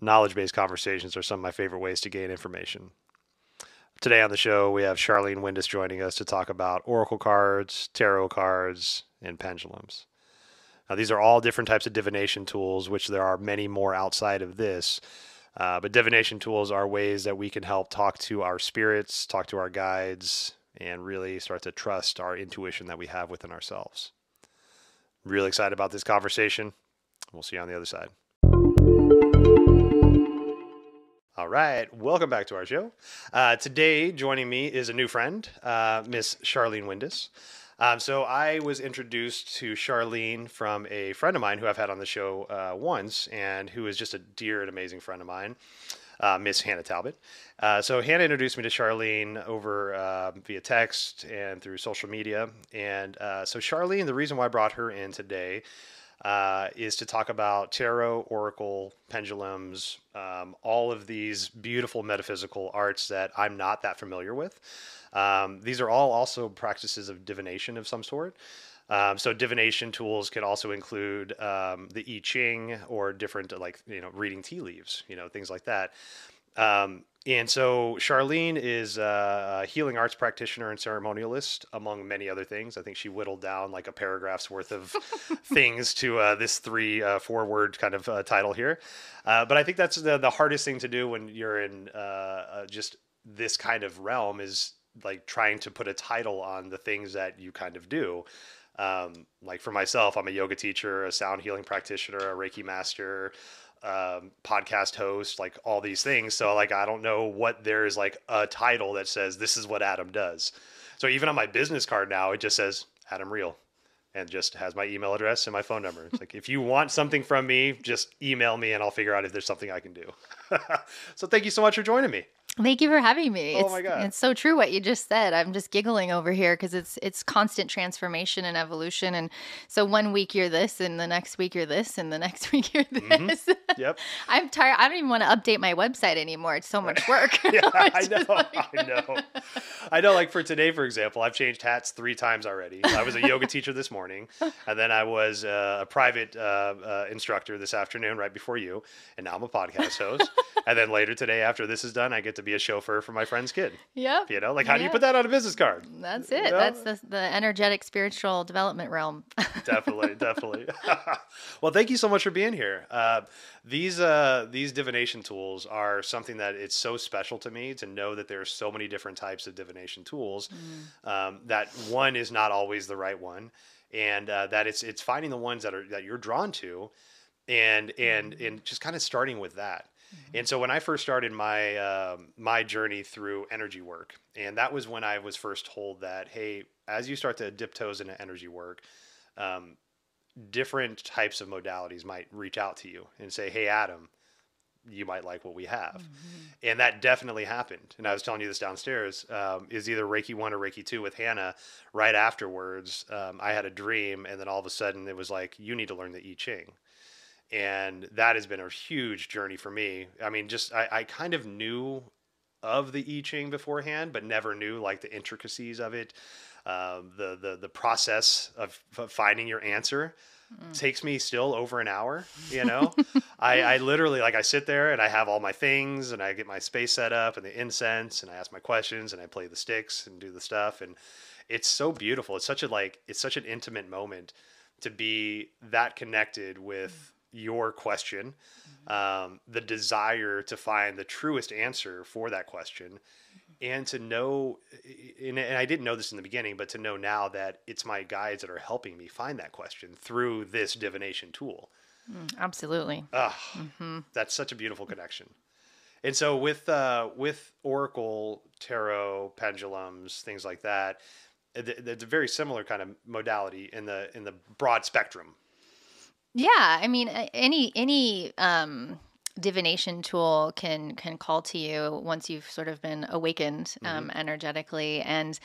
Knowledge-based conversations are some of my favorite ways to gain information. Today on the show, we have Sharlean Windus joining us to talk about oracle cards, tarot cards, and pendulums. Now, these are all different types of divination tools, which there are many more outside of this. But divination tools are ways that we can help talk to our spirits, talk to our guides, and really start to trust our intuition that we have within ourselves. Really excited about this conversation. We'll see you on the other side. All right, welcome back to our show. Today, joining me is a new friend, Miss Sharlean Windus. So I was introduced to Sharlean from a friend of mine who I've had on the show once, and who is just a dear and amazing friend of mine, Miss Hannah Talbot. So Hannah introduced me to Sharlean over via text and through social media. And so Sharlean, the reason why I brought her in today is to talk about tarot, oracle, pendulums, all of these beautiful metaphysical arts that I'm not that familiar with. These are all also practices of divination of some sort. So divination tools can also include the I Ching or different, like, reading tea leaves, things like that. And so Sharlean is a healing arts practitioner and ceremonialist, among many other things. I think she whittled down like a paragraph's worth of things to this 4-word kind of title here. But I think that's the hardest thing to do when you're in just this kind of realm, is like trying to put a title on the things that you kind of do. Like for myself, I'm a yoga teacher, a sound healing practitioner, a Reiki master, podcast host, like all these things. So like, I don't know what there is like a title that says this is what Adam does. So even on my business card now, it just says Adam Real, and just has my email address and my phone number. It's like, if you want something from me, just email me and I'll figure out if there's something I can do. So thank you so much for joining me. Thank you for having me. Oh my God. It's so true what you just said. I'm just giggling over here because it's constant transformation and evolution. And so one week you're this, and the next week you're this, and the next week you're this. Mm-hmm. Yep. I'm tired. I don't even want to update my website anymore. It's so much work. Yeah, I know. I know. Like for today, for example, I've changed hats 3 times already. I was a yoga teacher this morning, and then I was a private instructor this afternoon, right before you, and now I'm a podcast host. And then later today, after this is done, I get to be a chauffeur for my friend's kid. Yep. Like, how do you put that on a business card? That's it. That's the energetic spiritual development realm. Definitely. Well, thank you so much for being here. These divination tools are something that it's so special to me to know that there are so many different types of divination tools, that one is not always the right one. And that it's finding the ones that you're drawn to, and just kind of starting with that. And so when I first started my journey through energy work, and that was when I was first told that, hey, as you start to dip toes into energy work, different types of modalities might reach out to you and say, hey, Adam, you might like what we have. Mm-hmm. And that definitely happened. And I was telling you this downstairs, is either Reiki 1 or Reiki 2 with Hannah. Right afterwards, I had a dream, and then all of a sudden it was like, you need to learn the I Ching. And that has been a huge journey for me. I mean, I kind of knew of the I Ching beforehand, but never knew like the intricacies of it. The process of finding your answer takes me still over an hour. I literally, like, I sit there and I have all my things, and I get my space set up and the incense, and I ask my questions, and I play the sticks and do the stuff. And it's so beautiful. It's such an intimate moment to be that connected with your question, the desire to find the truest answer for that question, and to know, and I didn't know this in the beginning, but to know now that it's my guides that are helping me find that question through this divination tool. Absolutely. That's such a beautiful connection. And so with oracle, tarot, pendulums, things like that, it's a very similar kind of modality in the broad spectrum. Yeah, I mean, any divination tool can call to you once you've sort of been awakened energetically. And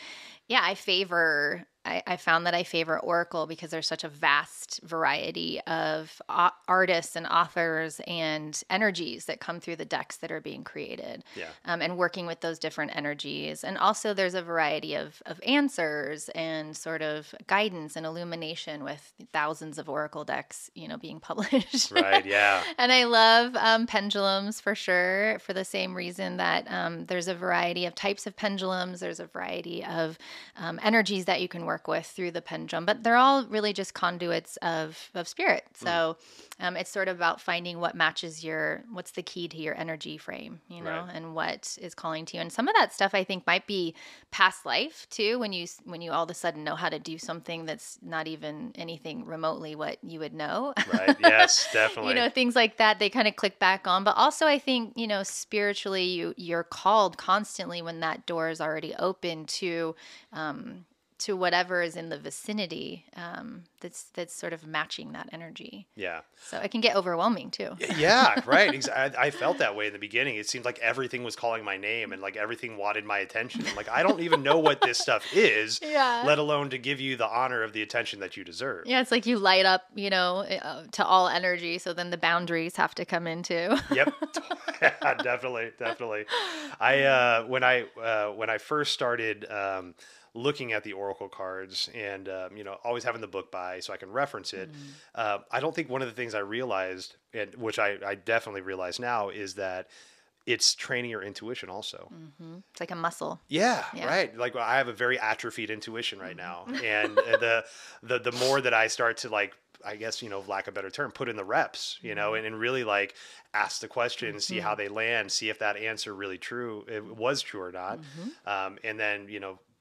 yeah, I favor I found that I favor Oracle because there's such a vast variety of artists and authors and energies that come through the decks that are being created. Yeah. And working with those different energies. And also there's a variety of answers and sort of guidance and illumination with thousands of Oracle decks, being published. Right. Yeah. And I love pendulums for sure, for the same reason that there's a variety of types of pendulums. There's a variety of energies that you can work with through the pendulum, but they're all really just conduits of spirit. So it's sort of about finding what matches what's the key to your energy frame, Right. and what is calling to you. And some of that stuff I think might be past life too, when you all of a sudden know how to do something that's not even anything remotely what you would know. Right. Yes, definitely. Things like that, they kind of click back on. But also I think, spiritually you're called constantly when that door is already open to whatever is in the vicinity that's sort of matching that energy. Yeah. So it can get overwhelming too. Yeah, right. I felt that way in the beginning. It seemed like everything was calling my name and like everything wanted my attention. I'm like, I don't even know what this stuff is, let alone to give you the honor of the attention that you deserve. Yeah, it's like you light up, to all energy. So then the boundaries have to come in too. Yep. Yeah, definitely. When I first started looking at the oracle cards and always having the book by so I can reference it, I don't think one of the things I realized, and which I definitely realize now, is that it's training your intuition also. It's like a muscle. Yeah, right. Like I have a very atrophied intuition right now, and the more that I start to, like, I guess, lack of a better term, put in the reps, and really like ask the question, see how they land, see if that answer really it was true or not. And then,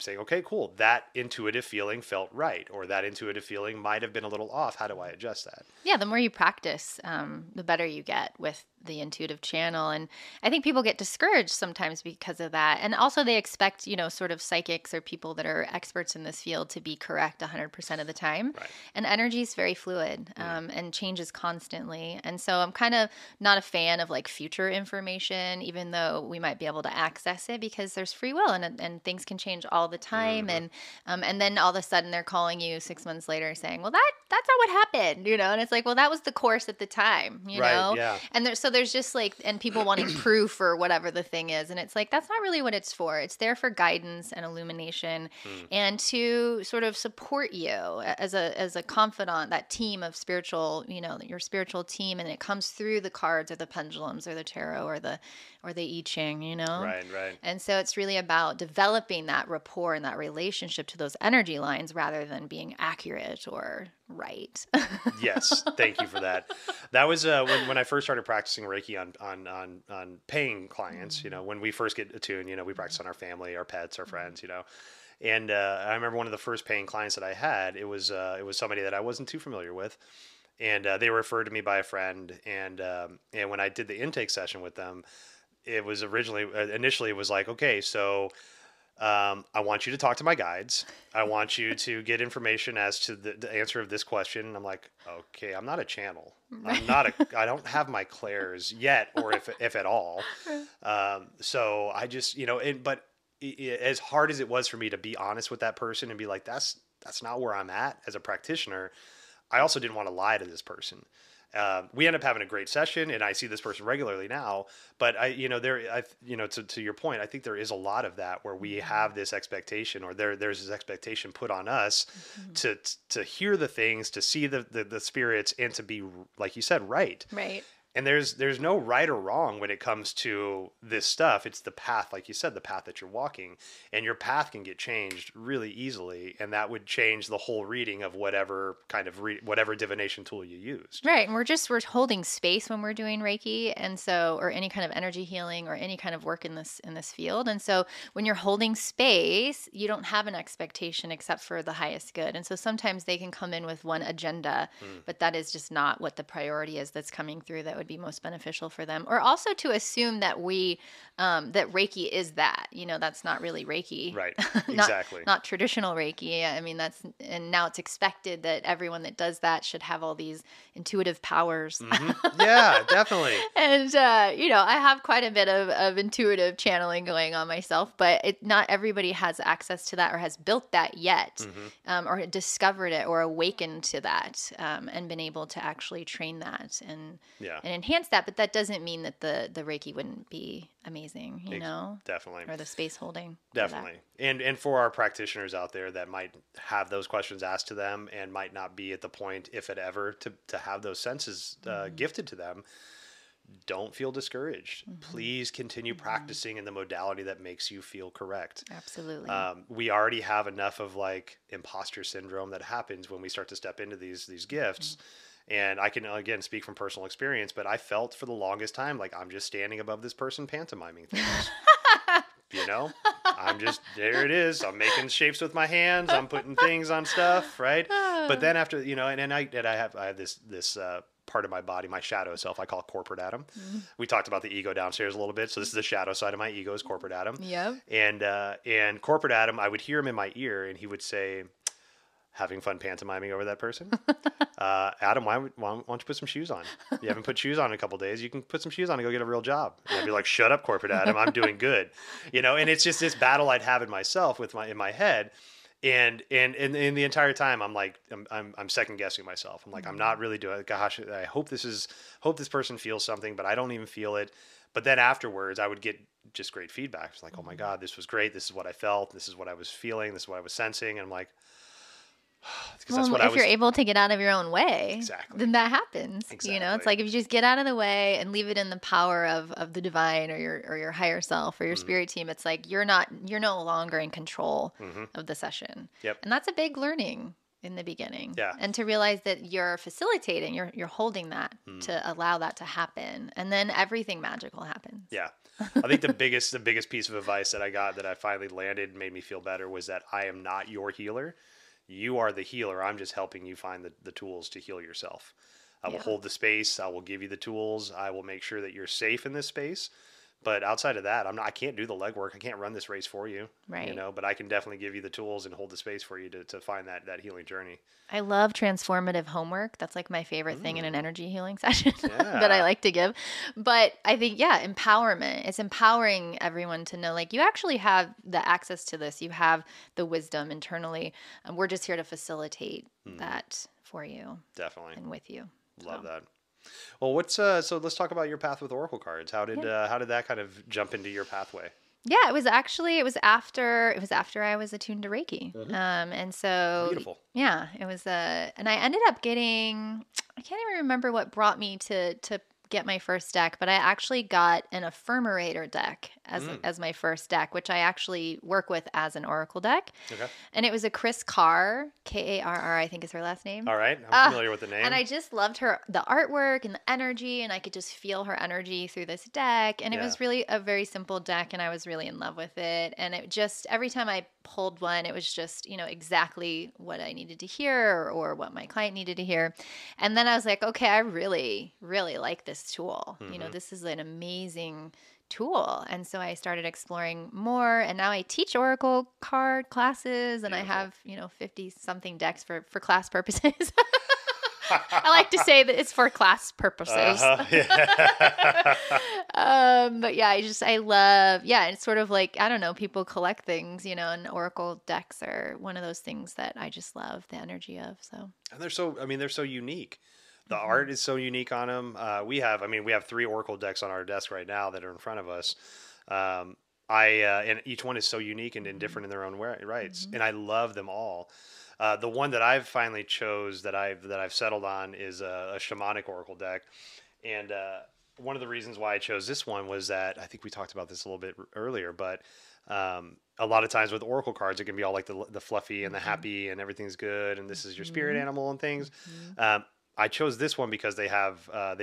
saying, okay, cool. That intuitive feeling felt right, or that intuitive feeling might have been a little off. How do I adjust that? Yeah. The more you practice, the better you get with the intuitive channel. And I think people get discouraged sometimes because of that. And also they expect, sort of psychics or people that are experts in this field to be correct 100% of the time. Right. And energy is very fluid and changes constantly. And so I'm kind of not a fan of like future information, even though we might be able to access it because there's free will and things can change all the time. And then all of a sudden they're calling you 6 months later saying, well, that's not what happened, and it's like, well, that was the course at the time, know? Yeah. And there's just like, and people wanting proof or whatever the thing is. And it's like, that's not really what it's for. It's there for guidance and illumination and to sort of support you as a confidant, that team of spiritual, your spiritual team. And it comes through the cards or the pendulums or the tarot or the I Ching, Right. And so it's really about developing that rapport and that relationship to those energy lines rather than being accurate or right. Yes, thank you for that. That was when I first started practicing Reiki on paying clients. When we first get attuned, we practice on our family, our pets, our friends. And I remember one of the first paying clients that I had. It was somebody that I wasn't too familiar with, and they were referred to me by a friend. And when I did the intake session with them, it was initially it was like, okay, so I want you to talk to my guides. I want you to get information as to the answer of this question. And I'm like, okay, I'm not a channel. I don't have my clairs yet, or if at all. So I just, but as hard as it was for me to be honest with that person and be like, that's not where I'm at as a practitioner, I also didn't want to lie to this person. We end up having a great session, and I see this person regularly now. But to your point, I think there is a lot of that where we have this expectation, or there's this expectation put on us to hear the things, to see the spirits, and to be, like you said, right. Right. And there's no right or wrong when it comes to this stuff. It's the path, like you said, the path that you're walking, and your path can get changed really easily, and that would change the whole reading of whatever kind of whatever divination tool you used. Right, and we're holding space when we're doing Reiki, and so, or any kind of energy healing or any kind of work in this field. And so when you're holding space, you don't have an expectation except for the highest good. And so sometimes they can come in with one agenda, but that is just not what the priority is that's coming through. That would be most beneficial for them. Or also to assume that that Reiki is that, that's not really Reiki. Right. not, Exactly. not traditional Reiki. I mean, and now it's expected that everyone that does that should have all these intuitive powers. Yeah, definitely. And, I have quite a bit of intuitive channeling going on myself, but not everybody has access to that or has built that yet, or discovered it or awakened to that, and been able to actually train that and enhance that. But that doesn't mean that the Reiki wouldn't be amazing, Definitely. or the space holding. Definitely. And for our practitioners out there that might have those questions asked to them and might not be at the point, if it ever, to have those senses gifted to them, don't feel discouraged. Please continue practicing in the modality that makes you feel correct. Absolutely. We already have enough of like imposter syndrome that happens when we start to step into these gifts. And I can, again, speak from personal experience, but I felt for the longest time like I'm just standing above this person pantomiming things. I'm just, there it is. I'm making shapes with my hands. I'm putting things on stuff, right? But then after, and I have this part of my body, my shadow self, I call it corporate Adam. We talked about the ego downstairs a little bit. So this is the shadow side of my ego, is corporate Adam. Yep. And corporate Adam, I would hear him in my ear and he would say, having fun pantomiming over that person. Adam, why don't you put some shoes on? You haven't put shoes on in a couple of days. You can put some shoes on and go get a real job. And I'd be like, shut up, corporate Adam. I'm doing good. And it's just this battle I'd have in myself in my head. And the entire time I'm like, I'm second guessing myself. I'm like, I'm not really doing it. Gosh, I hope this person feels something, but I don't even feel it. But then afterwards I would get just great feedback. It's like, oh my God, this was great. This is what I felt. This is what I was feeling. This is what I was sensing. And I'm like, if you're able to get out of your own way, exactly, then that happens. Exactly. It's like if you just get out of the way and leave it in the power of the divine or your higher self or your spirit team, it's like you're no longer in control of the session. Yep. And that's a big learning in the beginning. Yeah. And to realize that you're facilitating, you're holding that to allow that to happen, and then everything magical happens. Yeah. I think the biggest piece of advice that I got that I finally landed and made me feel better was that I am not your healer. You are the healer. I'm just helping you find the tools to heal yourself. I will hold the space. I will give you the tools. I will make sure that you're safe in this space. But outside of that, I can't do the legwork. I can't run this race for you. Right. But I can definitely give you the tools and hold the space for you to find that healing journey. I love transformative homework. That's like my favorite thing in an energy healing session that I like to give. But I think, empowerment. It's empowering everyone to know, like, you actually have the access to this. You have the wisdom internally. And we're just here to facilitate that for you. Definitely. And with you. Love that. Well, so let's talk about your path with Oracle cards. How did that kind of jump into your pathway? Yeah, it was after I was attuned to Reiki. And so beautiful. Yeah, it was and I ended up getting, I can't even remember what brought me to get my first deck, but I actually got an Affirmerator deck as my first deck, which I actually work with as an Oracle deck. Okay. And it was a Chris Carr, Karr, I think is her last name. All right. I'm familiar with the name. And I just loved the artwork and the energy, and I could just feel her energy through this deck. And it was really a very simple deck, and I was really in love with it. And it just, every time I pulled one, it was just, exactly what I needed to hear or what my client needed to hear. And then I was like, okay, I really, really like this tool. This is an amazing tool. And so I started exploring more, and now I teach Oracle card classes, and Beautiful. I have, 50 something decks for class purposes. I like to say that it's for class purposes. But yeah, I love, it's sort of like, I don't know, people collect things, and Oracle decks are one of those things that I just love the energy of. So, and they're so unique. The art is so unique on them. We have 3 Oracle decks on our desk right now that are in front of us. And each one is so unique and different in their own rights. And I love them all. The one that I've finally chose that I've settled on is a shamanic Oracle deck. And one of the reasons why I chose this one was that, I think we talked about this a little bit earlier, but a lot of times with Oracle cards, it can be all like the fluffy and the happy and everything's good and this is your spirit animal and things. I chose this one because they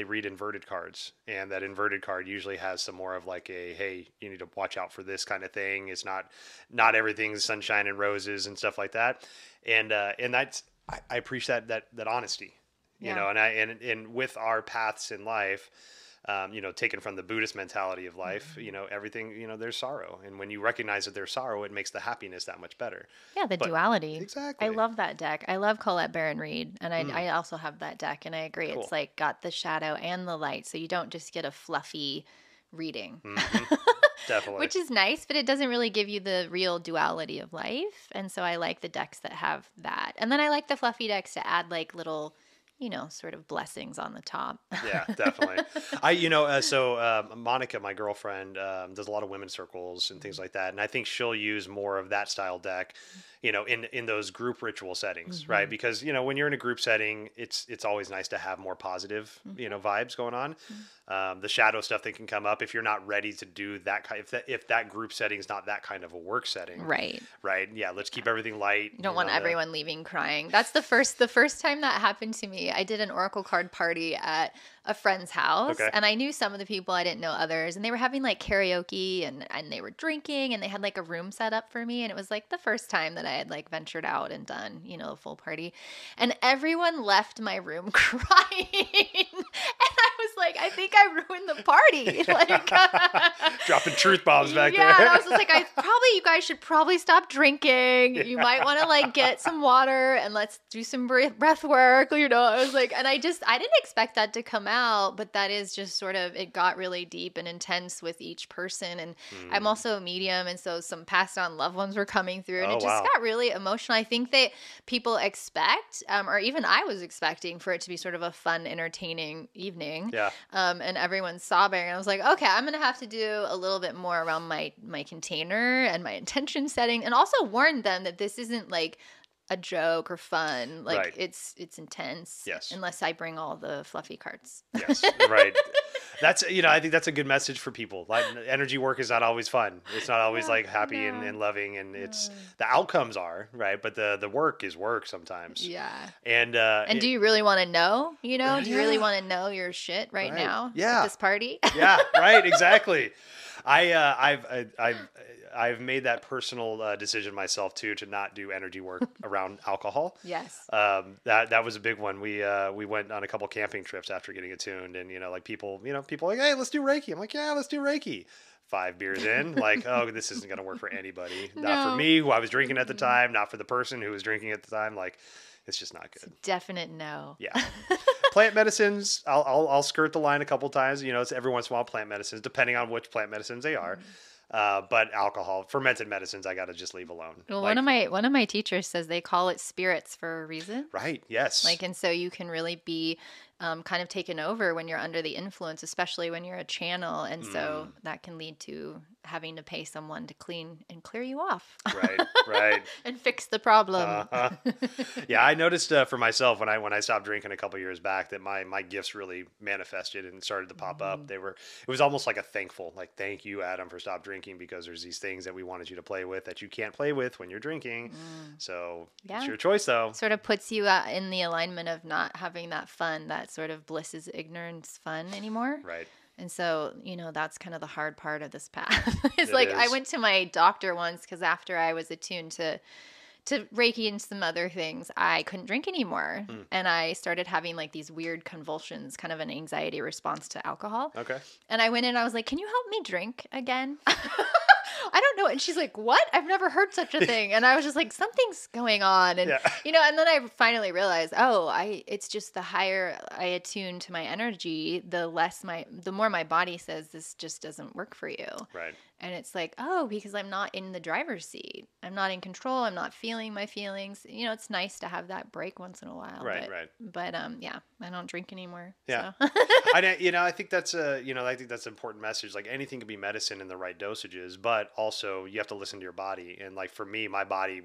read inverted cards, and that inverted card usually has some more of like hey, you need to watch out for this kind of thing. It's not everything's sunshine and roses and stuff like that. And that's, I appreciate that honesty. you know, and with our paths in life, you know, taken from the Buddhist mentality of life, you know, everything, you know, there's sorrow. And when you recognize that there's sorrow, it makes the happiness that much better. Yeah, the But duality. exactly. I love that deck. I love Colette Baron Reed, and Mm, I also have that deck, and I agree. cool. It's like got the shadow and the light, so you don't just get a fluffy reading, Definitely. which is nice, but it doesn't really give you the real duality of life. And so I like the decks that have that. And then I like the fluffy decks to add like little, you know, sort of blessings on the top. Yeah, definitely. Monica, my girlfriend, does a lot of women's circles and things like that, and I think she'll use more of that style deck, you know, in those group ritual settings, right? Because you know, when you're in a group setting, it's always nice to have more positive, you know, vibes going on. The shadow stuff that can come up if you're not ready to do that kind. If that group setting is not that kind of a work setting, Right. right? Yeah, let's keep everything light. You don't want everyone leaving crying. That's the first time that happened to me. I did an oracle card party at a friend's house, Okay. and I knew some of the people, I didn't know others, and they were having like karaoke and they were drinking, and they had like a room set up for me, and it was like the first time that I had like ventured out and done, you know, a full party, and everyone left my room crying. And I was like, I think I ruined the party. Like dropping truth bombs back there. Yeah, I was just like, you guys should probably stop drinking. You might want to like get some water and let's do some breath work. You know, I was like, and I didn't expect that to come out, but that is just sort of, it got really deep and intense with each person. And I'm also a medium, and so some passed on loved ones were coming through, and it just got really emotional. I think that people expect, or even I was expecting, for it to be sort of a fun, entertaining evening. Yeah. And everyone's sobbing. And I was like, okay, I'm going to have to do a little bit more around my container and my intention setting, and also warn them that this isn't like a joke or fun. Like Right. it's intense. Yes. Unless I bring all the fluffy cards. Yes. Right. That's, you know, I think that's a good message for people. Like, energy work is not always fun. It's not always like happy and loving, and it's the outcomes are right, but the work is work sometimes. Yeah. And do you really want to know? You know, do you really want to know your shit right now? Yeah. At this party. Yeah. Right. Exactly. I've made that personal decision myself too, to not do energy work around alcohol. Yes. That was a big one. We went on a couple camping trips after getting attuned, and you know, like people like, hey, let's do Reiki. I'm like, yeah, let's do Reiki. 5 beers in, like, oh, this isn't going to work for anybody. Not for me, who I was drinking at the time, not for the person who was drinking at the time. Like, it's just not good. Definite no. Yeah. Plant medicines, I'll skirt the line a couple times. You know, it's every once in a while plant medicines, depending on which plant medicines they are. But alcohol, fermented medicines, I got to just leave alone. Well, like, one of my teachers says they call it spirits for a reason. Right. Yes. Like, and so you can really be kind of taken over when you're under the influence, especially when you're a channel. And so that can lead to having to pay someone to clean and clear you off. Right. Right. And fix the problem. Yeah, I noticed for myself when I stopped drinking a couple years back that my gifts really manifested and started to pop up. It was almost like a thankful, like, thank you, Adam, for stop drinking, because there's these things that we wanted you to play with that you can't play with when you're drinking. So it's your choice, though. Sort of puts you in the alignment of not having that fun, that sort of bliss is ignorance fun anymore. Right. And so, you know, that's kind of the hard part of this path. It's like, I went to my doctor once because after I was attuned to Reiki and some other things, I couldn't drink anymore. And I started having like these weird convulsions, kind of an anxiety response to alcohol. Okay. And I went in and I was like, can you help me drink again? I don't know. And she's like, what? I've never heard such a thing. And I was just like, something's going on. And, you know, and then I finally realized, it's just the higher I attune to my energy, the more my body says this just doesn't work for you. Right. And it's like, because I'm not in the driver's seat. I'm not in control. I'm not feeling my feelings. You know, it's nice to have that break once in a while. Right, but yeah, I don't drink anymore. Yeah. So. I think that's an important message. Like, anything can be medicine in the right dosages, but also you have to listen to your body. And like, for me, my body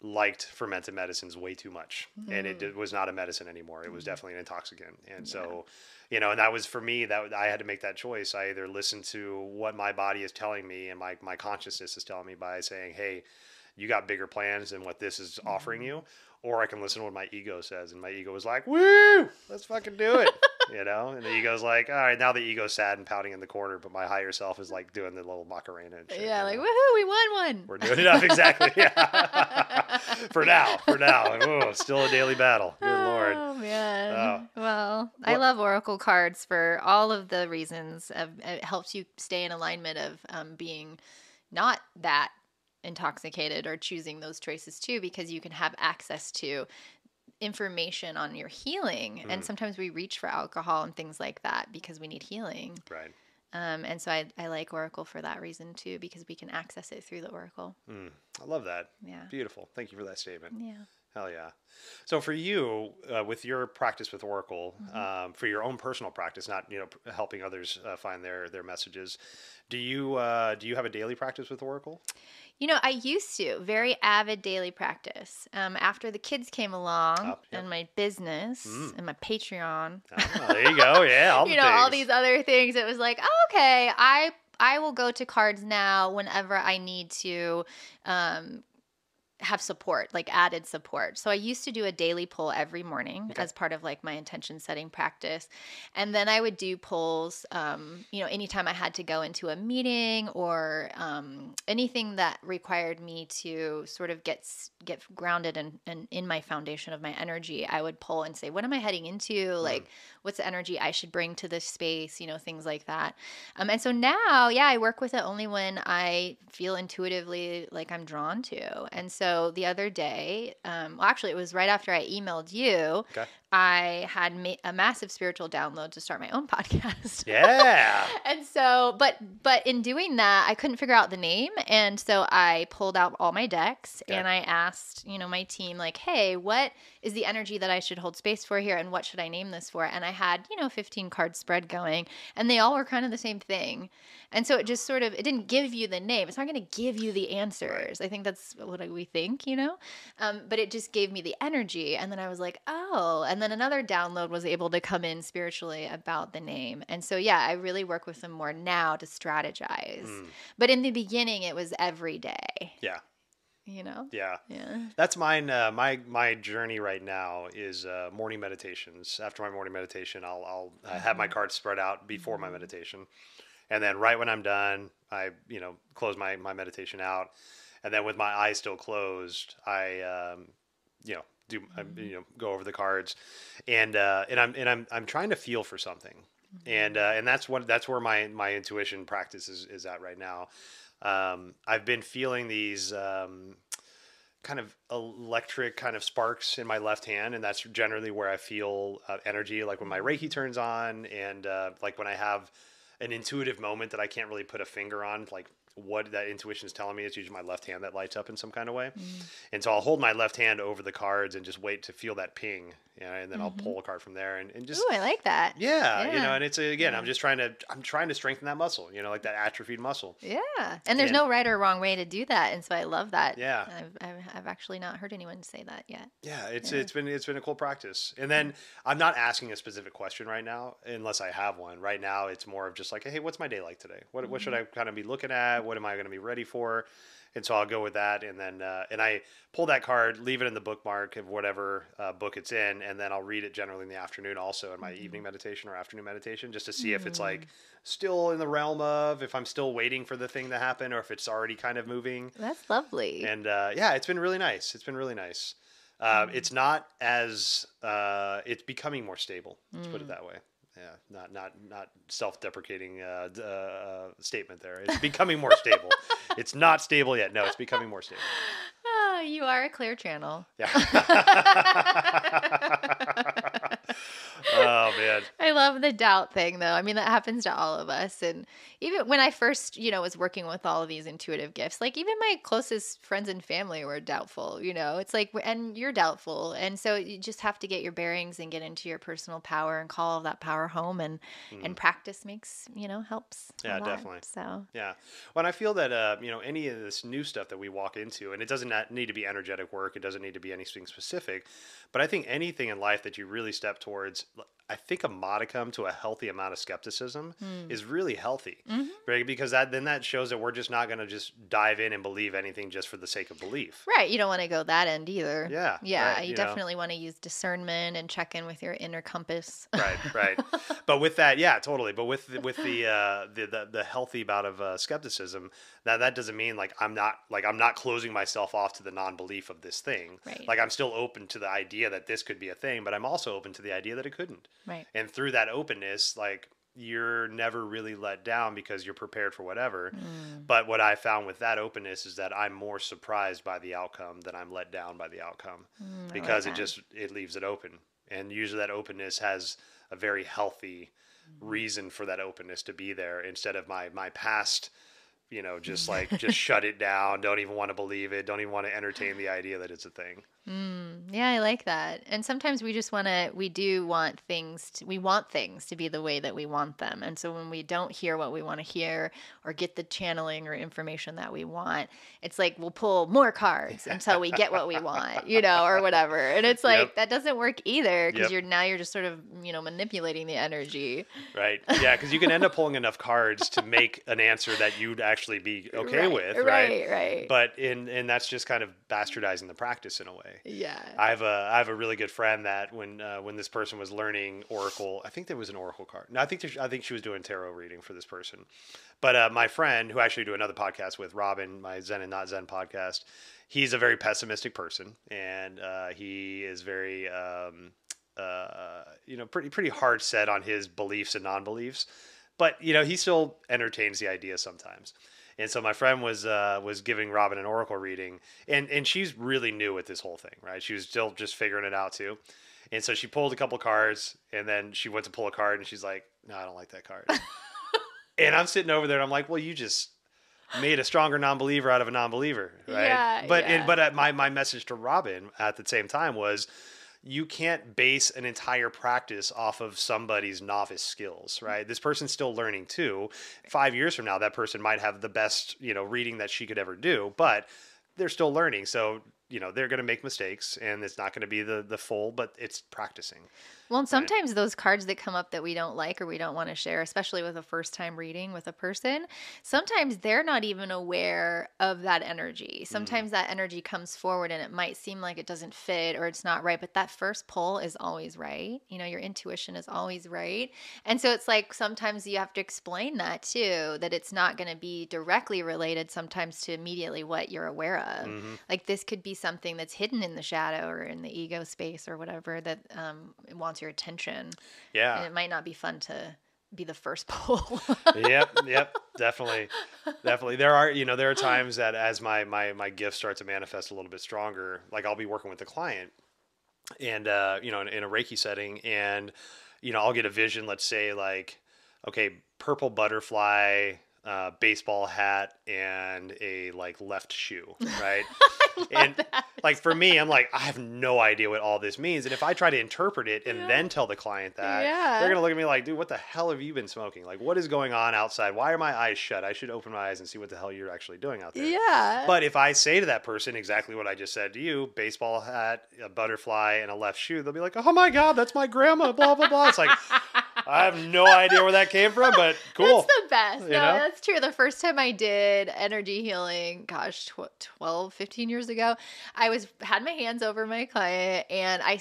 liked fermented medicines way too much, and it was not a medicine anymore. It was definitely an intoxicant. And so, you know, and that was for me, that I had to make that choice. I either listen to what my body is telling me and my consciousness is telling me by saying, hey, you got bigger plans than what this is offering you, or I can listen to what my ego says. And my ego was like, woo, let's fucking do it. you know, and the ego's like, all right, now the ego's sad and pouting in the corner, but my higher self is like doing the little Macarena and shit. Yeah, you like, know? woohoo, we won one. We're doing enough, exactly. Yeah. For now. Like, oh, still a daily battle. Good Lord. Oh man. Well, I What- love oracle cards for all of the reasons. It helps you stay in alignment of being not that intoxicated or choosing those choices too, because you can have access to information on your healing. And sometimes we reach for alcohol and things like that because we need healing. Right. And so I like Oracle for that reason too, because we can access it through the Oracle. I love that. Yeah. Beautiful. Thank you for that statement. Yeah. Hell yeah. So for you, with your practice with Oracle, for your own personal practice, not, you know, helping others find their messages, do you have a daily practice with Oracle? You know, I used to, very avid daily practice. After the kids came along and my business and my Patreon. Oh, there you go. Yeah. All you the know, things. all these other things. It was like, oh, okay, I will go to cards now whenever I need to have support, like added support. So I used to do a daily pull every morning as part of like my intention setting practice. And then I would do pulls, you know, anytime I had to go into a meeting or anything that required me to sort of get grounded and in my foundation of my energy, I would pull and say, what am I heading into? Like, what's the energy I should bring to this space? You know, things like that. And so now, yeah, I work with it only when I feel intuitively like I'm drawn to. And so the other day, well, actually, it was right after I emailed you. Okay. I had a massive spiritual download to start my own podcast. Yeah. And so, but in doing that, I couldn't figure out the name. And so I pulled out all my decks and I asked, you know, my team, like, hey, what is the energy that I should hold space for here? And what should I name this for? And I had, you know, 15 card spread going and they all were kind of the same thing. And so it just sort of, it didn't give you the name. It's not going to give you the answers. I think that's what we think, you know, but it just gave me the energy. And then I was like, oh, and then another download was able to come in spiritually about the name. And so, yeah, I really work with them more now to strategize. But in the beginning, it was every day. Yeah. You know? Yeah. Yeah. That's mine. My journey right now is morning meditations. After my morning meditation, I'll have my cards spread out before my meditation. And then right when I'm done, I, you know, close my meditation out. And then with my eyes still closed, I, you know, go over the cards and I'm trying to feel for something. And that's where my intuition practice is at right now. I've been feeling these, kind of electric kind of sparks in my left hand. And that's generally where I feel energy, like when my Reiki turns on and like when I have an intuitive moment that I can't really put a finger on, like what that intuition is telling me. It's usually my left hand that lights up in some kind of way. And so I'll hold my left hand over the cards and just wait to feel that ping, you know, and then I'll pull a card from there and just, Ooh, I like that. yeah, you know, and it's again, I'm trying to strengthen that muscle, you know, like that atrophied muscle. Yeah. And there's no right or wrong way to do that. And so I love that. Yeah. I've actually not heard anyone say that yet. Yeah, it's been a cool practice. And then I'm not asking a specific question right now unless I have one. Right now it's more of just like, hey, what's my day like today? What should I kind of be looking at? What am I going to be ready for? And so I'll go with that, and then and I pull that card, leave it in the bookmark of whatever book it's in, and then I'll read it generally in the afternoon, also in my evening meditation or afternoon meditation, just to see if it's like still in the realm of, if I'm still waiting for the thing to happen, or if it's already kind of moving. That's lovely. And yeah, it's been really nice. It's been really nice. It's not as it's becoming more stable. Let's put it that way. Yeah, not self-deprecating statement there. It's becoming more stable. It's not stable yet. No, it's becoming more stable. Oh, you are a clear channel. Yeah. Oh man. I love the doubt thing though. I mean, that happens to all of us. And even when I first, you know, was working with all of these intuitive gifts, like even my closest friends and family were doubtful, you know, it's like, and you're doubtful. And so you just have to get your bearings and get into your personal power and call that power home, and practice makes, you know, helps. Yeah, a lot. definitely. So yeah. Well, I feel that, you know, any of this new stuff that we walk into, and it doesn't need to be energetic work. It doesn't need to be anything specific, but I think anything in life that you really step towards, I think modicum to a healthy amount of skepticism is really healthy, Mm-hmm. right? Because then that shows that we're just not going to just dive in and believe anything just for the sake of belief. Right. You don't want to go that end either. Yeah. Yeah. Right, You definitely want to use discernment and check in with your inner compass. Right. But with that, yeah, totally. But with the healthy bout of skepticism, that doesn't mean like I'm not closing myself off to the non-belief of this thing. Right. Like I'm still open to the idea that this could be a thing, but I'm also open to the idea that it couldn't. Right. And through that openness, like you're never really let down because you're prepared for whatever. But what I found with that openness is that I'm more surprised by the outcome than I'm let down by the outcome, because it leaves it open. And usually that openness has a very healthy reason for that openness to be there, instead of my past, just shut it down. Don't even want to believe it. Don't even want to entertain the idea that it's a thing. Yeah, I like that. And sometimes we want things to be the way that we want them. And so when we don't hear what we want to hear or get the channeling or information that we want, it's like we'll pull more cards until we get what we want, or whatever. And it's like, that doesn't work either, because you're just sort of, manipulating the energy. Right. Yeah, because you can end up pulling enough cards to make an answer that you'd actually be okay with, right? Right. But and that's just kind of bastardizing the practice in a way. Yeah. I have a really good friend that when this person was learning Oracle, I think there was an Oracle card. No, I think she was doing tarot reading for this person. But my friend, who I actually do another podcast with, Robin, my Zen and Not Zen podcast, he's a very pessimistic person, and he is very pretty hard set on his beliefs and non-beliefs. But he still entertains the idea sometimes. And so my friend was giving Robin an oracle reading, and she's really new at this whole thing, right? She was still just figuring it out too. And so she pulled a couple cards, and then she went to pull a card, and she's like, "No, I don't like that card." And I'm sitting over there, and I'm like, "Well, you just made a stronger non-believer out of a non-believer, right?" Yeah, but my message to Robin at the same time was, you can't base an entire practice off of somebody's novice skills, right? This person's still learning too. 5 years from now, that person might have the best, reading that she could ever do, but they're still learning. So, they're going to make mistakes, and it's not going to be the full, but it's practicing. Well, and sometimes those cards that come up that we don't like or we don't want to share, especially with a first time reading with a person, sometimes they're not even aware of that energy. Sometimes that energy comes forward and it might seem like it doesn't fit or it's not right, but that first pull is always right. Your intuition is always right. And so it's like sometimes you have to explain that too, that it's not going to be directly related sometimes to immediately what you're aware of. Like this could be something that's hidden in the shadow or in the ego space or whatever that wants your attention. Yeah. And it might not be fun to be the first pull. Yep. Definitely. There are times that as my gifts start to manifest a little bit stronger, like I'll be working with a client and, in a Reiki setting, and, I'll get a vision, let's say like, okay, purple butterfly, baseball hat, and a like left shoe, right? And that. like for me, I'm like, I have no idea what all this means. And if I try to interpret it and then tell the client that, they're going to look at me like, dude, what the hell have you been smoking? Like, what is going on outside? Why are my eyes shut? I should open my eyes and see what the hell you're actually doing out there. Yeah. But if I say to that person exactly what I just said to you, baseball hat, a butterfly, and a left shoe, they'll be like, oh my God, that's my grandma, blah, blah, blah. It's like, I have no idea where that came from, but cool. That's the best. That's true. The first time I did energy healing, 12, 15 years ago, I had my hands over my client, and I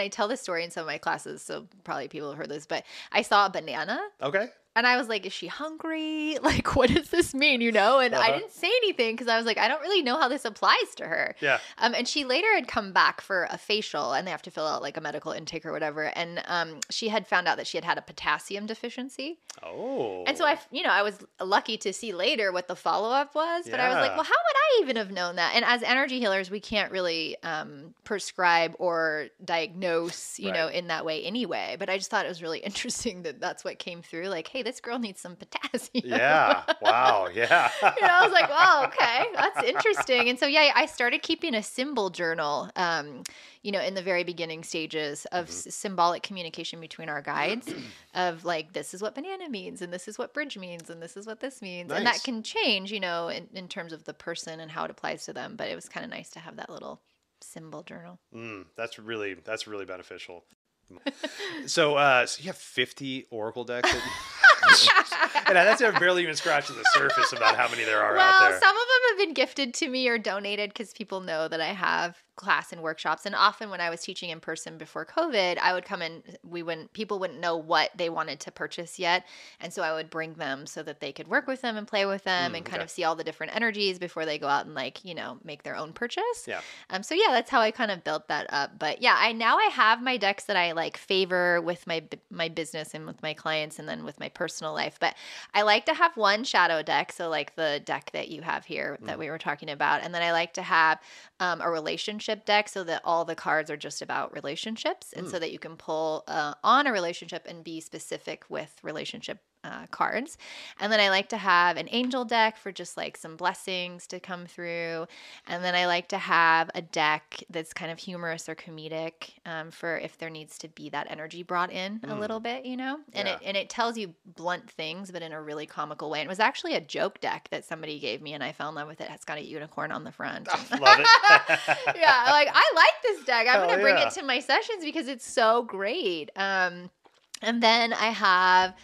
tell this story in some of my classes, so probably people have heard this, but I saw a banana. Okay. And I was like, is she hungry? Like, what does this mean? And I didn't say anything because I was like, I don't really know how this applies to her. Yeah. And she later had come back for a facial, and they have to fill out like a medical intake or whatever. And she had found out that she had a potassium deficiency. Oh. And so I was lucky to see later what the follow-up was. But I was like, well, how would I even have known that? And as energy healers, we can't really prescribe or diagnose, in that way anyway. But I just thought it was really interesting that that's what came through. Like, hey, this girl needs some potassium. Yeah. Wow. Yeah. I was like, wow, okay, that's interesting. And so, I started keeping a symbol journal, in the very beginning stages of symbolic communication between our guides of like, this is what banana means, and this is what bridge means, and this is what this means. Nice. And that can change, in terms of the person and how it applies to them. But it was kind of nice to have that little symbol journal. That's really beneficial. So you have 50 Oracle decks? And that's barely even scratching the surface about how many there are out Well, there. some of them have been gifted to me or donated because people know that I have class and workshops. And often when I was teaching in person before COVID, I would come in, people wouldn't know what they wanted to purchase yet. And so I would bring them so that they could work with them and play with them and kind of see all the different energies before they go out and make their own purchase. Yeah. So yeah, that's how I kind of built that up. But yeah, I have my decks that I like favor with my business and with my clients and then with my personal life. But I like to have one shadow deck. So like the deck that you have here that we were talking about. And then I like to have a relationship deck so that all the cards are just about relationships and so that you can pull on a relationship and be specific with relationship cards. And then I like to have an angel deck for just like some blessings to come through. And then I like to have a deck that's kind of humorous or comedic for if there needs to be that energy brought in a little bit, And it tells you blunt things, but in a really comical way. And it was actually a joke deck that somebody gave me and I fell in love with it. It's got a unicorn on the front. Love it. Yeah, like I like this deck. I'm going to bring it to my sessions because it's so great. And then I have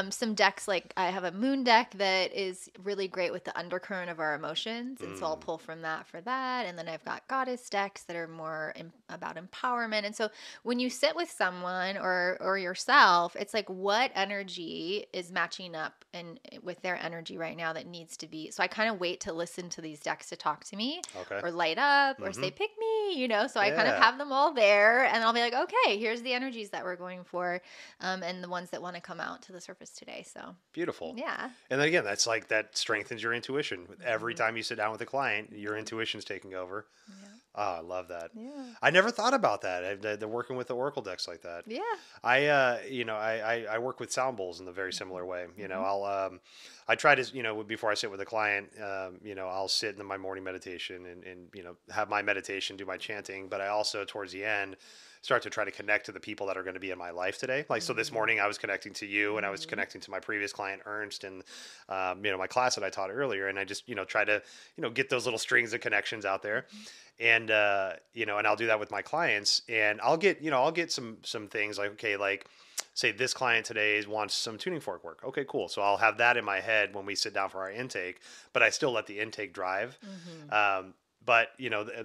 some decks, like I have a moon deck that is really great with the undercurrent of our emotions. And so I'll pull from that for that. And then I've got goddess decks that are more about empowerment. And so when you sit with someone or yourself, it's like what energy is matching up and with their energy right now that needs to be. So I kind of wait to listen to these decks to talk to me or light up or say, pick me, So I kind of have them all there and I'll be like, okay, here's the energies that we're going for and the ones that want to come out to the surface today. So beautiful. Yeah. And then again, that's like that strengthens your intuition. Every time you sit down with a client, your intuition's taking over. Yeah. Oh, I love that. Yeah. I never thought about that. The working with the Oracle decks like that. Yeah. I work with sound bowls in the very similar way. I try to, before I sit with a client, I'll sit in my morning meditation and have my meditation, do my chanting, but I also towards the end start to try to connect to the people that are going to be in my life today. Like, so this morning I was connecting to you and I was connecting to my previous client, Ernst, and, my class that I taught earlier. And I just, try to, get those little strings of connections out there. And, and I'll do that with my clients and I'll get some things like, okay, like say this client today wants some tuning fork work. Okay, cool. So I'll have that in my head when we sit down for our intake, but I still let the intake drive. But,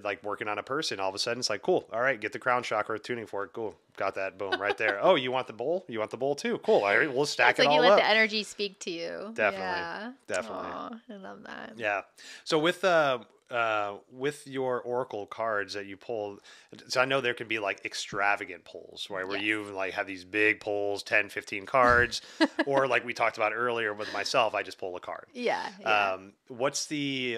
like working on a person, all of a sudden it's like, cool. All right, get the crown chakra tuning fork. Cool. Got that. Boom, right there. Oh, you want the bowl? You want the bowl too? Cool. All right, we'll stack it all up. It's like you let the energy speak to you. Definitely. Yeah. Definitely. Aww, I love that. Yeah. So with your Oracle cards that you pull, so I know there can be like extravagant pulls, right? Where you like have these big pulls, 10, 15 cards, or like we talked about earlier with myself, I just pull a card. Yeah. What's the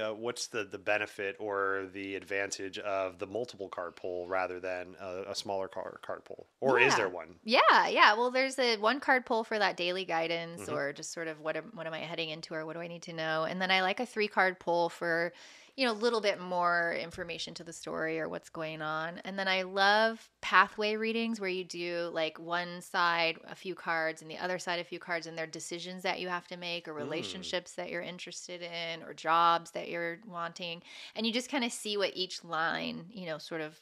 benefit or the advantage of the multiple card pull rather than a smaller card pull? Or is there one? Yeah. Well, there's a one card pull for that daily guidance or just sort of what am I heading into or what do I need to know? And then I like a 3-card pull for a little bit more information to the story or what's going on. And then I love pathway readings where you do like one side a few cards and the other side a few cards and they're decisions that you have to make or relationships that you're interested in or jobs that you're wanting. And you just kind of see what each line, sort of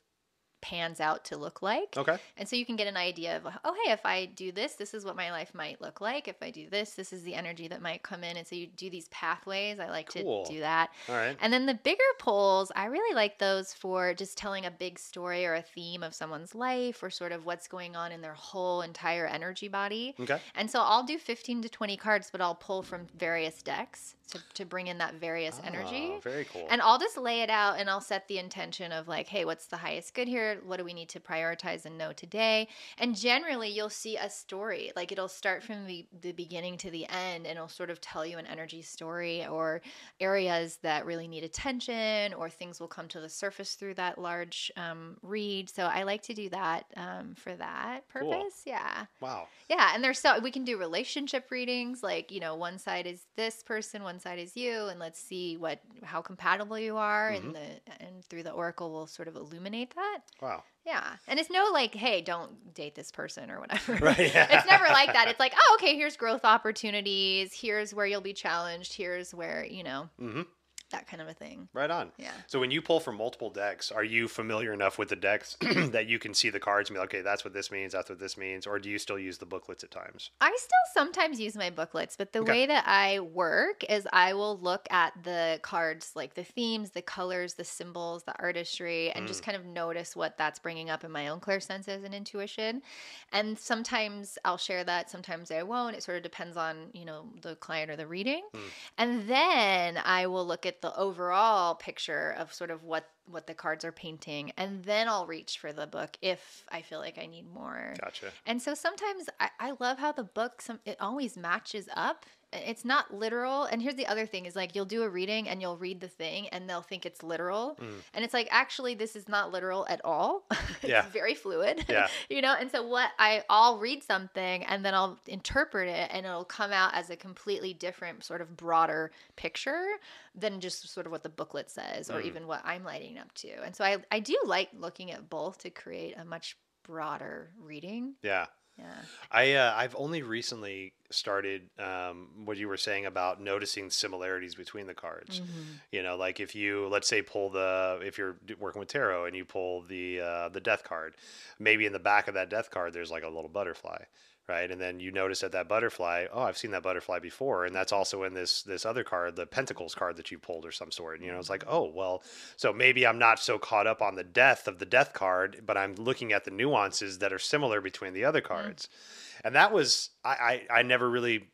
pans out to look like. Okay. And so you can get an idea of, oh, hey, if I do this, this is what my life might look like. If I do this, this is the energy that might come in. And so you do these pathways. I like to do that. All right. And then the bigger polls, I really like those for just telling a big story or a theme of someone's life or sort of what's going on in their whole entire energy body. Okay. And so I'll do 15 to 20 cards, but I'll pull from various decks to bring in that various energy. Very cool. And I'll just lay it out and I'll set the intention of like, hey, what's the highest good here? What do we need to prioritize and know today? And generally you'll see a story. Like it'll start from the beginning to the end and it'll sort of tell you an energy story or areas that really need attention or things will come to the surface through that large read. So I like to do that for that purpose. Cool. Yeah. Wow. Yeah. And we can do relationship readings. Like, one side is this person, one side is you, and let's see how compatible you are. And through the Oracle we'll sort of illuminate that. Wow. Yeah. And it's no like, hey, don't date this person or whatever. Right, yeah. It's never like that. It's like, oh, okay, here's growth opportunities. Here's where you'll be challenged. Here's where, that kind of a thing. Right on. Yeah. So when you pull from multiple decks, are you familiar enough with the decks that you can see the cards and be like, okay, that's what this means, that's what this means, or do you still use the booklets at times? I still sometimes use my booklets, but the way that I work is I will look at the cards, like the themes, the colors, the symbols, the artistry, and just kind of notice what that's bringing up in my own clear senses and intuition. And sometimes I'll share that, sometimes I won't. It sort of depends on, the client or the reading. And then I will look at the overall picture of sort of what the cards are painting, and then I'll reach for the book if I feel like I need more. Gotcha. And so sometimes I love how the book, it always matches up. It's not literal. And here's the other thing is like, you'll do a reading and you'll read the thing and they'll think it's literal. And it's like, actually, this is not literal at all. It's very fluid, And so I'll read something and then I'll interpret it and it'll come out as a completely different sort of broader picture than just sort of what the booklet says or even what I'm lighting up to. And so I do like looking at both to create a much broader reading. Yeah. Yeah. I've only recently started what you were saying about noticing similarities between the cards. Like if you, let's say, if you're working with tarot and you pull the death card, maybe in the back of that death card there's like a little butterfly. Right. And then you notice that butterfly, I've seen that butterfly before. And that's also in this other card, the Pentacles card that you pulled or some sort. It's like, so maybe I'm not so caught up on the death of the death card, but I'm looking at the nuances that are similar between the other cards. And that was, I never really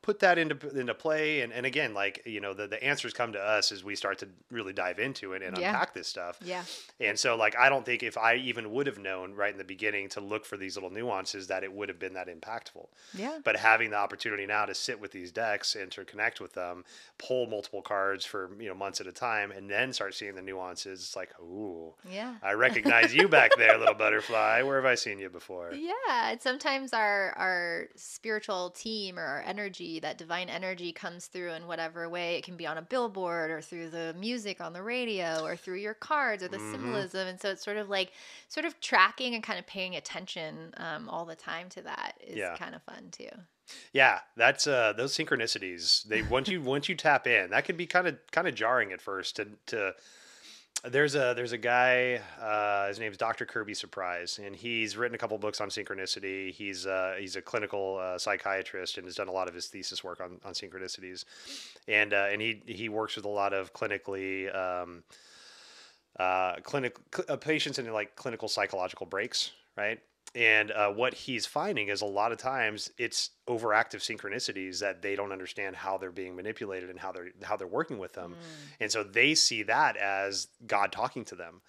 put that into play. And again, like, the answers come to us as we start to really dive into it and unpack this stuff. Yeah. And so like, I don't think if I even would have known right in the beginning to look for these little nuances that it would have been that impactful. Yeah. But having the opportunity now to sit with these decks and to connect with them, pull multiple cards for, months at a time, and then start seeing the nuances, it's like, ooh, yeah, I recognize you back there, little butterfly. Where have I seen you before? Yeah. And sometimes our spiritual team or our energy, that divine energy comes through in whatever way. It can be on a billboard or through the music on the radio or through your cards or the symbolism. And so it's sort of tracking and kind of paying attention all the time to that is kind of fun too. Yeah, that's those synchronicities. They once you tap in, that can be kind of jarring at first to There's a guy, his name's Dr. Kirby Surprise, and he's written a couple books on synchronicity. He's a clinical psychiatrist and has done a lot of his thesis work on synchronicities, and he works with a lot of clinically patients in like clinical psychological breaks, right? And what he's finding is a lot of times it's overactive synchronicities that they don't understand how they're being manipulated and how they're working with them. And so they see that as God talking to them.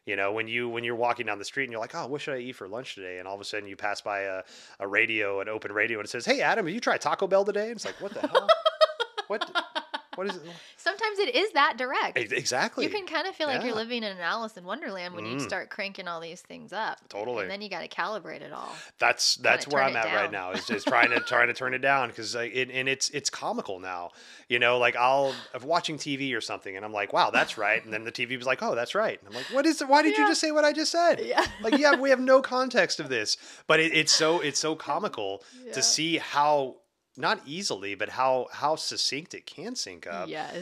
When you're walking down the street and you're like, oh, what should I eat for lunch today? And all of a sudden you pass by an open radio, and it says, hey, Adam, have you tried Taco Bell today? And it's like, what the hell? What is it? Sometimes it is that direct. Exactly. You can kind of feel like you're living in an Alice in Wonderland when you start cranking all these things up. Totally. And then you got to calibrate it all. That's where I'm at right now. Is just trying to turn it down because it's comical now. Like I'm watching TV or something and I'm like, wow, that's right. And then the TV was like, oh, that's right. And I'm like, what is it? Why did you just say what I just said? Yeah. Like, we have no context of this, but it's so comical to see how. Not easily, but how succinct it can sync up. Yes.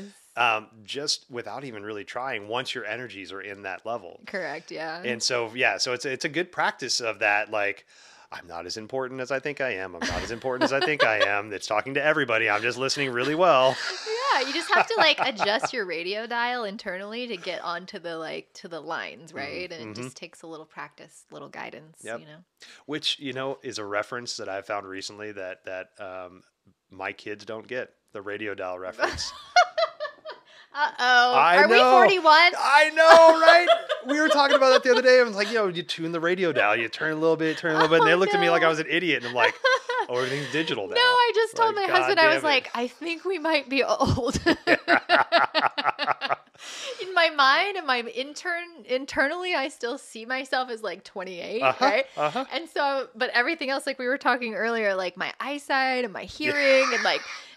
Just without even really trying once your energies are in that level. Correct. Yeah. And so, so it's a good practice of that. Like, I'm not as important as I think I am. I'm not as important as I think I am. It's talking to everybody. I'm just listening really well. Yeah. You just have to adjust your radio dial internally to get onto to the lines, right? And it just takes a little practice, little guidance, Which, is a reference that I found recently that my kids don't get, the radio dial reference. Uh-oh. Are we 41? I know, right? We were talking about that the other day. I was like, you tune the radio dial. You turn a little bit. And they looked at me like I was an idiot. And I'm like, oh, everything's digital now. No, I just told my husband, I was like, I think we might be old. In my mind and my internally, I still see myself as 28, right? And so, but everything else, like we were talking earlier, like my eyesight and my hearing and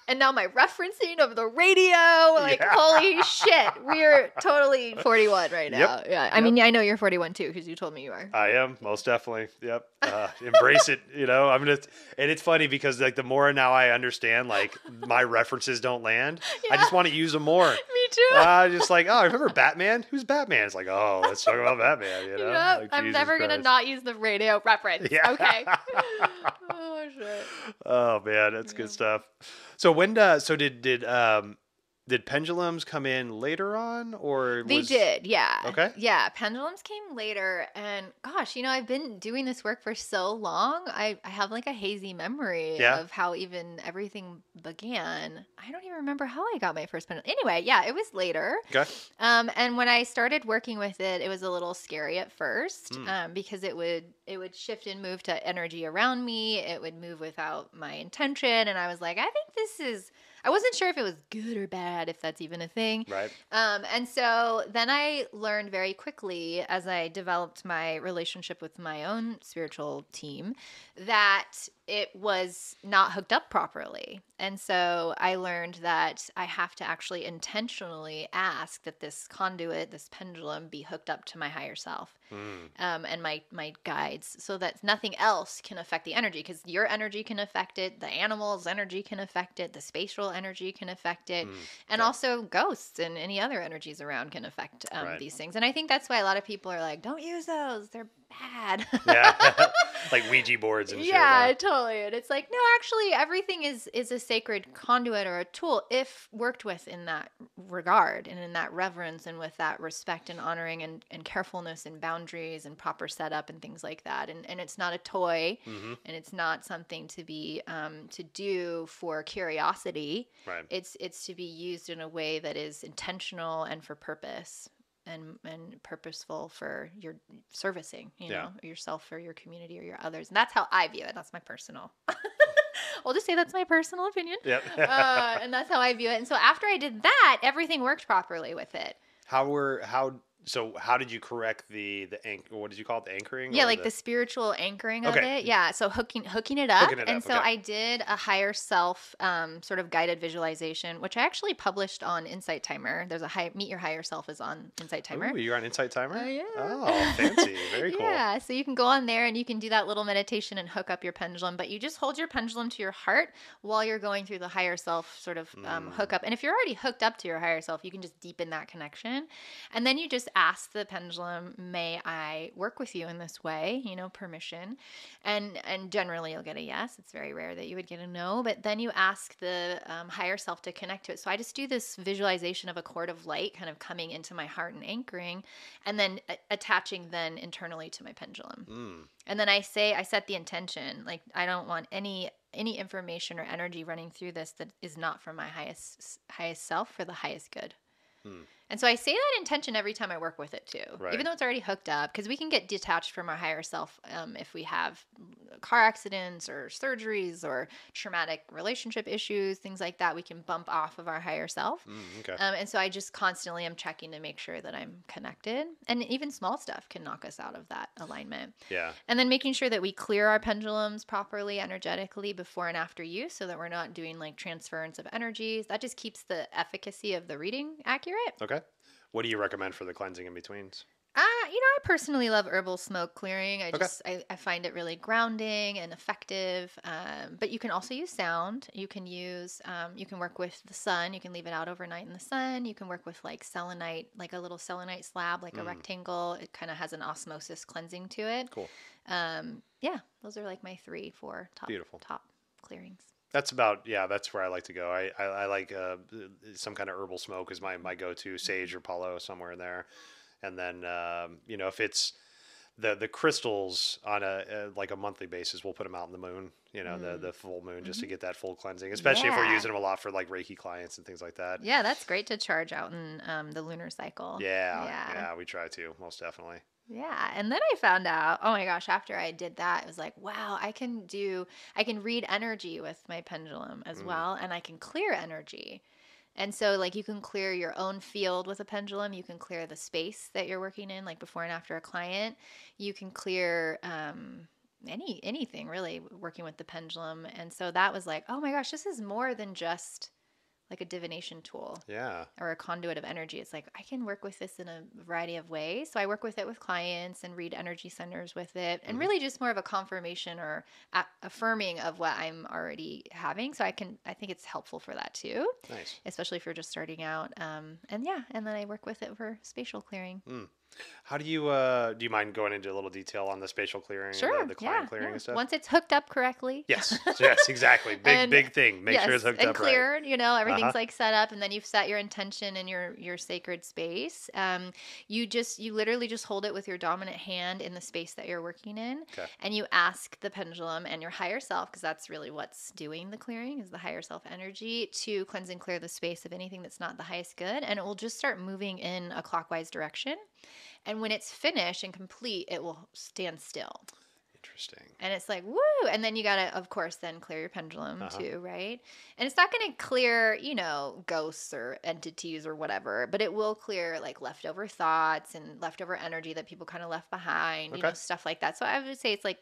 And now my referencing of the radio, like, Yeah. holy shit. We're totally 41 right now. Yep. Yeah. I mean, I know you're 41 too, because you told me you are. I am, most definitely. Yep. Embrace it. And it's funny because like the more now I understand, like my references don't land. I just want to use them more. Me too. Just like, oh, remember Batman? Who's Batman? It's like, oh, let's talk about Batman. Yep. Like, I'm Jesus never going to Christ. not use the radio reference. Yeah. Okay. Oh, shit. Oh man, that's good stuff. So did pendulums come in later on, or They did, yeah. Okay. Yeah, pendulums came later, and gosh, I've been doing this work for so long. I have like a hazy memory of how even everything began. I don't even remember how I got my first pendulum. Anyway, yeah, it was later. Okay. And when I started working with it, it was a little scary at first, because it would shift and move to energy around me. It would move without my intention, and I was like, I think this is. I wasn't sure if it was good or bad, if that's even a thing. Right. And so then I learned very quickly as I developed my relationship with my own spiritual team that it was not hooked up properly. And so I learned that I have to actually intentionally ask that this conduit, this pendulum, be hooked up to my higher self and my guides, so that nothing else can affect the energy, because your energy can affect it, the animal's energy can affect it, the spatial energy can affect it, and also ghosts and any other energies around can affect these things. And I think that's why a lot of people are like, don't use those, they're bad. Yeah. Like Ouija boards and shit. Yeah, totally. And it's like, no, actually everything is a sacred conduit or a tool if worked with in that regard and in that reverence and with that respect and honoring and carefulness and boundaries and proper setup and things like that. And it's not a toy, and it's not something to be to do for curiosity. Right. It's to be used in a way that is intentional and for purpose. And purposeful for your servicing, yourself or your community or your others. And that's how I view it. That's my personal. I'll just say that's my personal opinion. Yep. And that's how I view it. And so after I did that, everything worked properly with it. How did you correct the anchor? What did you call it? The anchoring? Yeah, like the spiritual anchoring of it. Yeah, so hooking it up. And so I did a higher self sort of guided visualization, which I actually published on Insight Timer. There's a Meet Your Higher Self is on Insight Timer. Oh, you're on Insight Timer? Yeah. Oh, fancy. Very cool. Yeah, so you can go on there and you can do that little meditation and hook up your pendulum, but you just hold your pendulum to your heart while you're going through the higher self sort of hookup. And if you're already hooked up to your higher self, you can just deepen that connection. And then you just ask the pendulum, may I work with you in this way? Permission. And generally you'll get a yes. It's very rare that you would get a no, but then you ask the higher self to connect to it. So I just do this visualization of a cord of light kind of coming into my heart and anchoring, and then attaching then internally to my pendulum. And then I set the intention, like I don't want any information or energy running through this that is not for my highest self, for the highest good. And so I say that intention every time I work with it too, even though it's already hooked up, because we can get detached from our higher self if we have car accidents or surgeries or traumatic relationship issues, things like that. We can bump off of our higher self. Okay. And so I just constantly am checking to make sure that I'm connected, and even small stuff can knock us out of that alignment. Yeah. And then making sure that we clear our pendulums properly energetically before and after use, so that we're not doing like transference of energies. That just keeps the efficacy of the reading accurate. Okay. What do you recommend for the cleansing in betweens? I personally love herbal smoke clearing. I find it really grounding and effective. But you can also use sound. You can work with the sun. You can leave it out overnight in the sun. You can work with like selenite, like a little selenite slab, like a rectangle. It kind of has an osmosis cleansing to it. Cool. Yeah, those are like my 3-4 top clearings. That's where I like to go. I like some kind of herbal smoke is my go-to, sage or palo, somewhere in there. And then, if it's the crystals on a monthly basis, we'll put them out in the moon, the full moon, just to get that full cleansing, especially if we're using them a lot for like Reiki clients and things like that. Yeah, that's great to charge out in the lunar cycle. Yeah, we try to, most definitely. Yeah. And then I found out, oh my gosh, after I did that, it was like, wow, I can read energy with my pendulum as well. And I can clear energy. And so like you can clear your own field with a pendulum. You can clear the space that you're working in, like before and after a client. You can clear anything really working with the pendulum. And so that was like, oh my gosh, this is more than just like a divination tool. Yeah. Or a conduit of energy. It's like I can work with this in a variety of ways. So I work with it with clients and read energy centers with it, and really just more of a confirmation or affirming of what I'm already having. So I think it's helpful for that too. Nice. Especially if you're just starting out. And then I work with it for spatial clearing. How do you mind going into a little detail on the spatial clearing Sure. and the client clearing and stuff? Once it's hooked up correctly. Yes, exactly. Big thing. Make sure it's hooked and up cleared, right. Everything's like set up, and then you've set your intention in your sacred space. You literally just hold it with your dominant hand in the space that you're working in. Okay. And you ask the pendulum and your higher self, because that's really what's doing the clearing, is the higher self energy, to cleanse and clear the space of anything that's not the highest good. And it will just start moving in a clockwise direction. And when it's finished and complete, it will stand still. Interesting. And it's like, woo! And then you got to, of course, then clear your pendulum too, right? And it's not going to clear, ghosts or entities or whatever, but it will clear like leftover thoughts and leftover energy that people kind of left behind, stuff like that. So I would say it's like,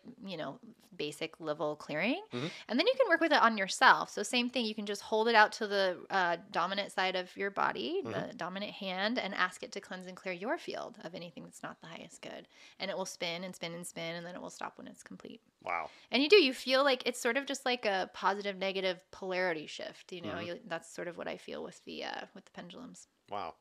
basic level clearing. And then you can work with it on yourself. So same thing, you can just hold it out to the dominant side of your body, the dominant hand, and ask it to cleanse and clear your field of anything that's not the highest good. And it will spin and spin and spin, and then it will stop when it's complete. Wow. And you feel like it's sort of just like a positive negative polarity shift. That's sort of what I feel with the pendulums. Wow.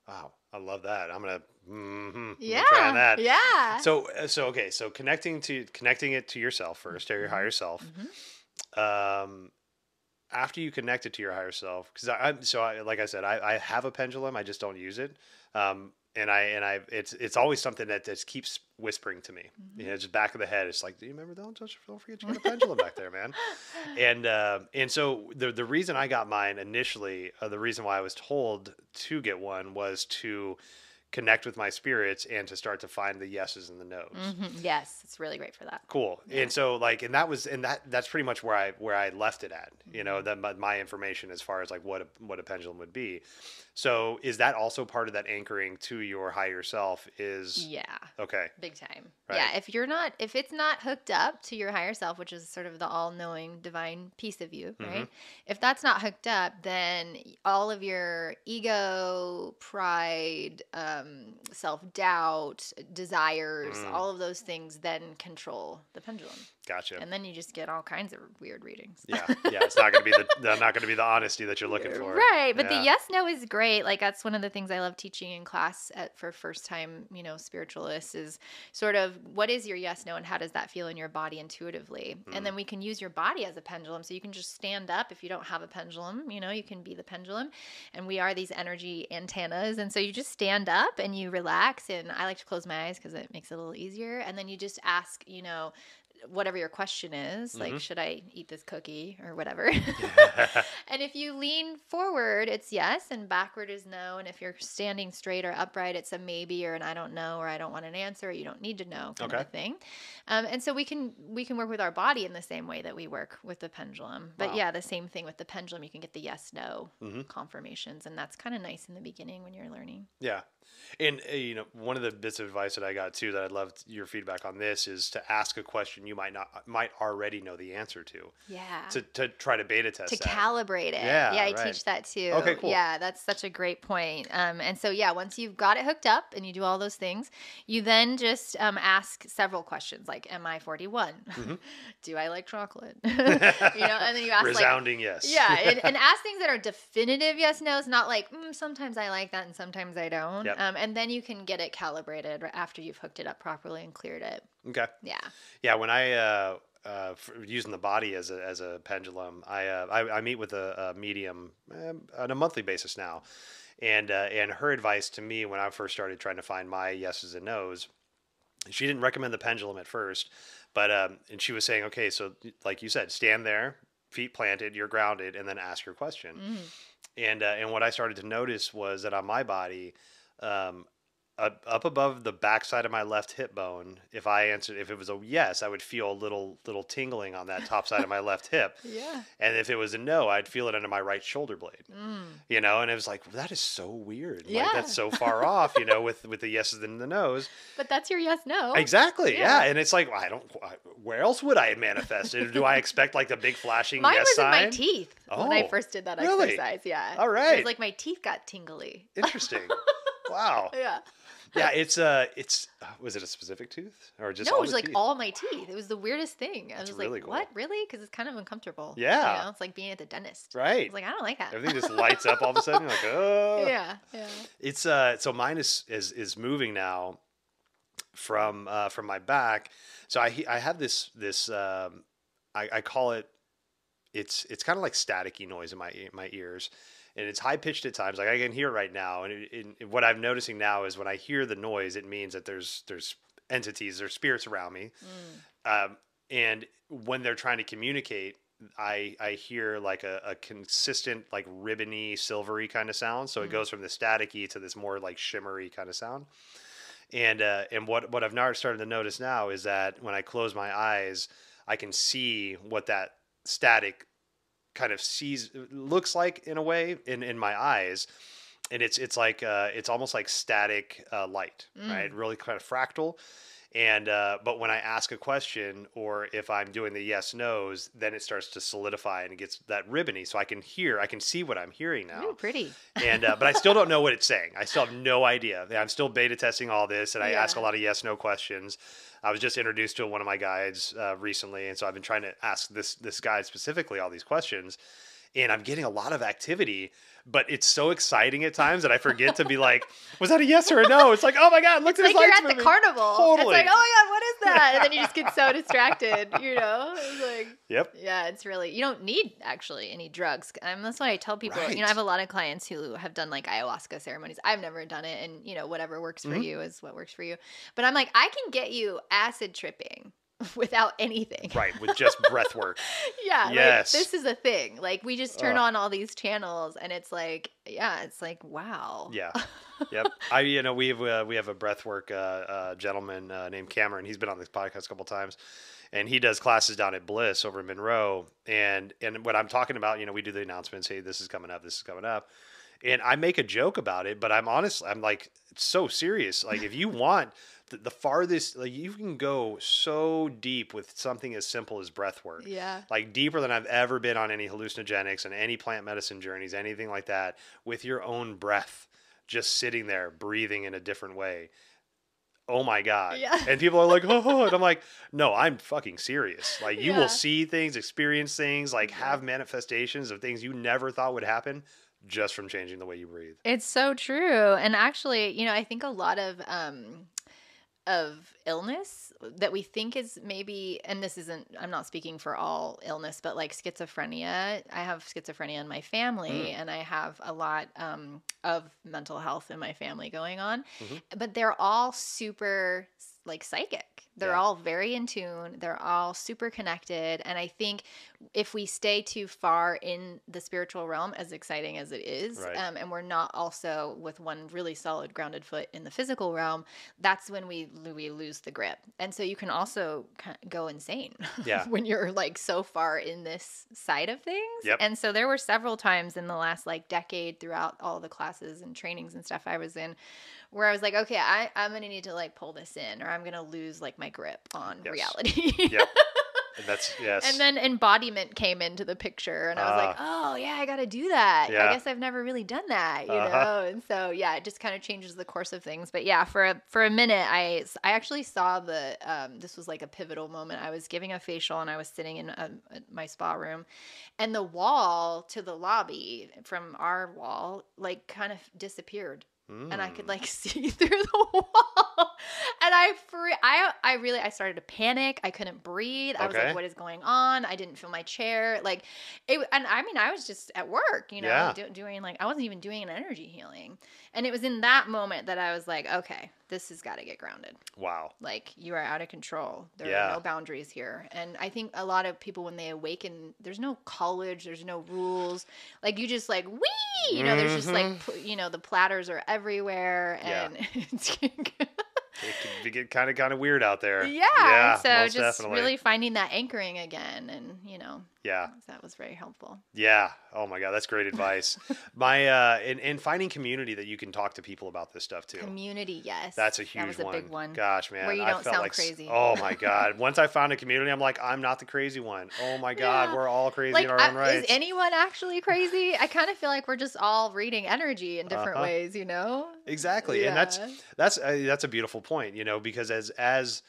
Wow. I love that. I'm gonna try that. Yeah. So okay. So connecting it to yourself first, or your higher self. After you connect it to your higher self, because like I said, I have a pendulum. I just don't use it. It's always something that just keeps whispering to me. Just back of the head. It's like, do you remember? Don't forget you got a pendulum back there, man. And so the reason I got mine initially, the reason why I was told to get one was to connect with my spirits and to start to find the yeses and the nos. Yes, it's really great for that. Cool. Yeah. And so that's pretty much where I left it at. That my information as far as like what a pendulum would be. So is that also part of that anchoring to your higher self? Okay. Big time. Right. Yeah. If it's not hooked up to your higher self, which is sort of the all-knowing divine piece of you, right? If that's not hooked up, then all of your ego, pride, self-doubt, desires, all of those things then control the pendulum. Gotcha. And then you just get all kinds of weird readings. Yeah. It's not going to be the honesty that you're looking for. Right. But the yes no is great. Like that's one of the things I love teaching in class for first time, spiritualists is sort of what is your yes no and how does that feel in your body intuitively? And then we can use your body as a pendulum. So you can just stand up if you don't have a pendulum, you can be the pendulum. And we are these energy antennas. And so you just stand up and you relax. And I like to close my eyes because it makes it a little easier. And then you just ask, whatever your question is, like, should I eat this cookie or whatever? And if you lean forward, it's yes, and backward is no. And if you're standing straight or upright, it's a maybe or an I don't know or I don't want an answer or you don't need to know kind of a thing. And so we can work with our body in the same way that we work with the pendulum. But the same thing with the pendulum. You can get the yes, no confirmations, and that's kind of nice in the beginning when you're learning. Yeah. And, one of the bits of advice that I got too, that I'd love your feedback on this, is to ask a question you might already know the answer to. Yeah. To try to beta test that. Calibrate it. Yeah, I teach that too. Okay, cool. Yeah, that's such a great point. And so, once you've got it hooked up and you do all those things, you then just ask several questions like, am I 41? Do I like chocolate? And then you ask resounding yes. Yeah, and ask things that are definitive yes, no's, not like, sometimes I like that and sometimes I don't. Yep. And then you can get it calibrated after you've hooked it up properly and cleared it. Okay. Yeah. Yeah. When I using the body as a pendulum, I meet with a medium on a monthly basis now, and her advice to me when I first started trying to find my yeses and nos, she didn't recommend the pendulum at first, but and she was saying, okay, so like you said, stand there, feet planted, you're grounded, and then ask your question. And what I started to notice was that on my body, up above the backside of my left hip bone. If I answered, if it was a yes, I would feel a little tingling on that top side of my left hip. Yeah. And if it was a no, I'd feel it under my right shoulder blade. Mm. You know, and it was like, that is so weird. Yeah. Like that's so far off, you know, with the yeses and the nos. But that's your yes, no. Exactly. Yeah. And it's like, where else would I manifest it? Do I expect like the big flashing Mine yes was sign? in my teeth when I first did that really? exercise. Yeah. All It right. was like my teeth got tingly. Interesting. Wow. Yeah. Yeah, it's was it a specific tooth or just No, all it was the like teeth? all my teeth. It was the weirdest thing. I That's was really like, cool. what? Really? Because it's kind of uncomfortable. Yeah. You know, it's like being at the dentist. I Right. was like, I don't like that. Everything just lights up all of a sudden. You're like, oh. Yeah. Yeah. It's so mine is moving now from my back. So I have this I call it it's kind of like staticky noise in my ears. And it's high pitched at times. Like I can hear it right now. And what I'm noticing now is when I hear the noise, it means that there's entities or spirits around me. And when they're trying to communicate, I hear like a consistent, like ribbony, silvery kind of sound. So it goes from the staticky to this more like shimmery kind of sound. And what I've now started to notice now is that when I close my eyes, I can see what that static kind of looks like in a way in my eyes. And it's like it's almost like static light, right? Really kind of fractal. And but when I ask a question or if I'm doing the yes nos, then it starts to solidify and it gets that ribbony. So I can see what I'm hearing now. Ooh, pretty. And but I still don't know what it's saying. I still have no idea. I'm still beta testing all this, and I ask a lot of yes no questions. I was just introduced to one of my guides recently, and so I've been trying to ask this guide specifically all these questions, and I'm getting a lot of activity. But it's so exciting at times that I forget to be like, was that a yes or a no? It's like, oh my God, look at It's his like lights you're at moving. the carnival. Totally. It's like, oh my God, what is that? And then you just get so distracted, you know? It's like, Yep. yeah, it's really, you don't need actually any drugs. That's why I tell people, you know, I have a lot of clients who have done like ayahuasca ceremonies. I've never done it. And, you know, whatever works for you is what works for you. But I'm like, I can get you acid tripping without anything. Right, with just breath work. Yeah, Yes. like this is a thing. Like we just turn on all these channels and it's like, yeah, it's like, wow. Yeah. Yep. We have a breathwork gentleman named Cameron. He's been on this podcast a couple times, and he does classes down at Bliss over in Monroe. And when I'm talking about, you know, we do the announcements, hey, this is coming up, and I make a joke about it, but I'm like so serious. Like if you want the farthest, like you can go so deep with something as simple as breath work. Yeah. Like deeper than I've ever been on any hallucinogenics and any plant medicine journeys, anything like that, with your own breath, just sitting there breathing in a different way. Oh my God. Yeah. And people are like, oh, and I'm like, no, I'm fucking serious. Like you Yeah. will see things, experience things, like have manifestations of things you never thought would happen just from changing the way you breathe. It's so true. And actually, you know, I think a lot of illness that we think is maybe, and this isn't, I'm not speaking for all illness, but like schizophrenia. I have schizophrenia in my family and I have a lot of mental health in my family going on, but they're all super like psychic. They're all very in tune. They're all super connected. And I think if we stay too far in the spiritual realm, as exciting as it is, and we're not also with one really solid grounded foot in the physical realm, that's when we lose the grip. And so you can also go insane when you're like so far in this side of things. Yep. And so there were several times in the last like decade throughout all the classes and trainings and stuff I was in where I was like, okay, I'm going to need to like pull this in or I'm going to lose like my grip on reality. Yep. And that's, yes. And then embodiment came into the picture and I was like, oh yeah, I got to do that. Yeah. I guess I've never really done that, you know? And so, yeah, it just kind of changes the course of things. But yeah, for a minute, I actually saw this was like a pivotal moment. I was giving a facial and I was sitting in my spa room and the wall to the lobby from our wall, like kind of disappeared. And I could like see through the wall. And I started to panic. I couldn't breathe. I was Okay. like, what is going on? I didn't feel my chair. Like and I mean, I was just at work, Yeah. doing like, I wasn't even doing an energy healing. And it was in that moment that I was like, okay, this has got to get grounded. Wow. Like, you are out of control. There Yeah. are no boundaries here. And I think a lot of people, when they awaken, there's no college, there's no rules. Like, you just like, wee! There's just like, the platters are everywhere. And it's It can get kind of weird out there. yeah. So most just definitely. really finding that anchoring again. And, Yeah. that was very helpful. Yeah. Oh my God, that's great advice. My in finding community that you can talk to people about this stuff too. Community, yes. That's a huge That was a one. big one. Gosh, man, Where you I don't felt sound like crazy. Oh my God. Once I found a community, I'm like, I'm not the crazy one. Oh my God, Yeah. we're all crazy Like, in our own rights. is anyone actually crazy? I kind of feel like we're just all reading energy in different ways, Exactly. Yeah. And that's a beautiful point, because as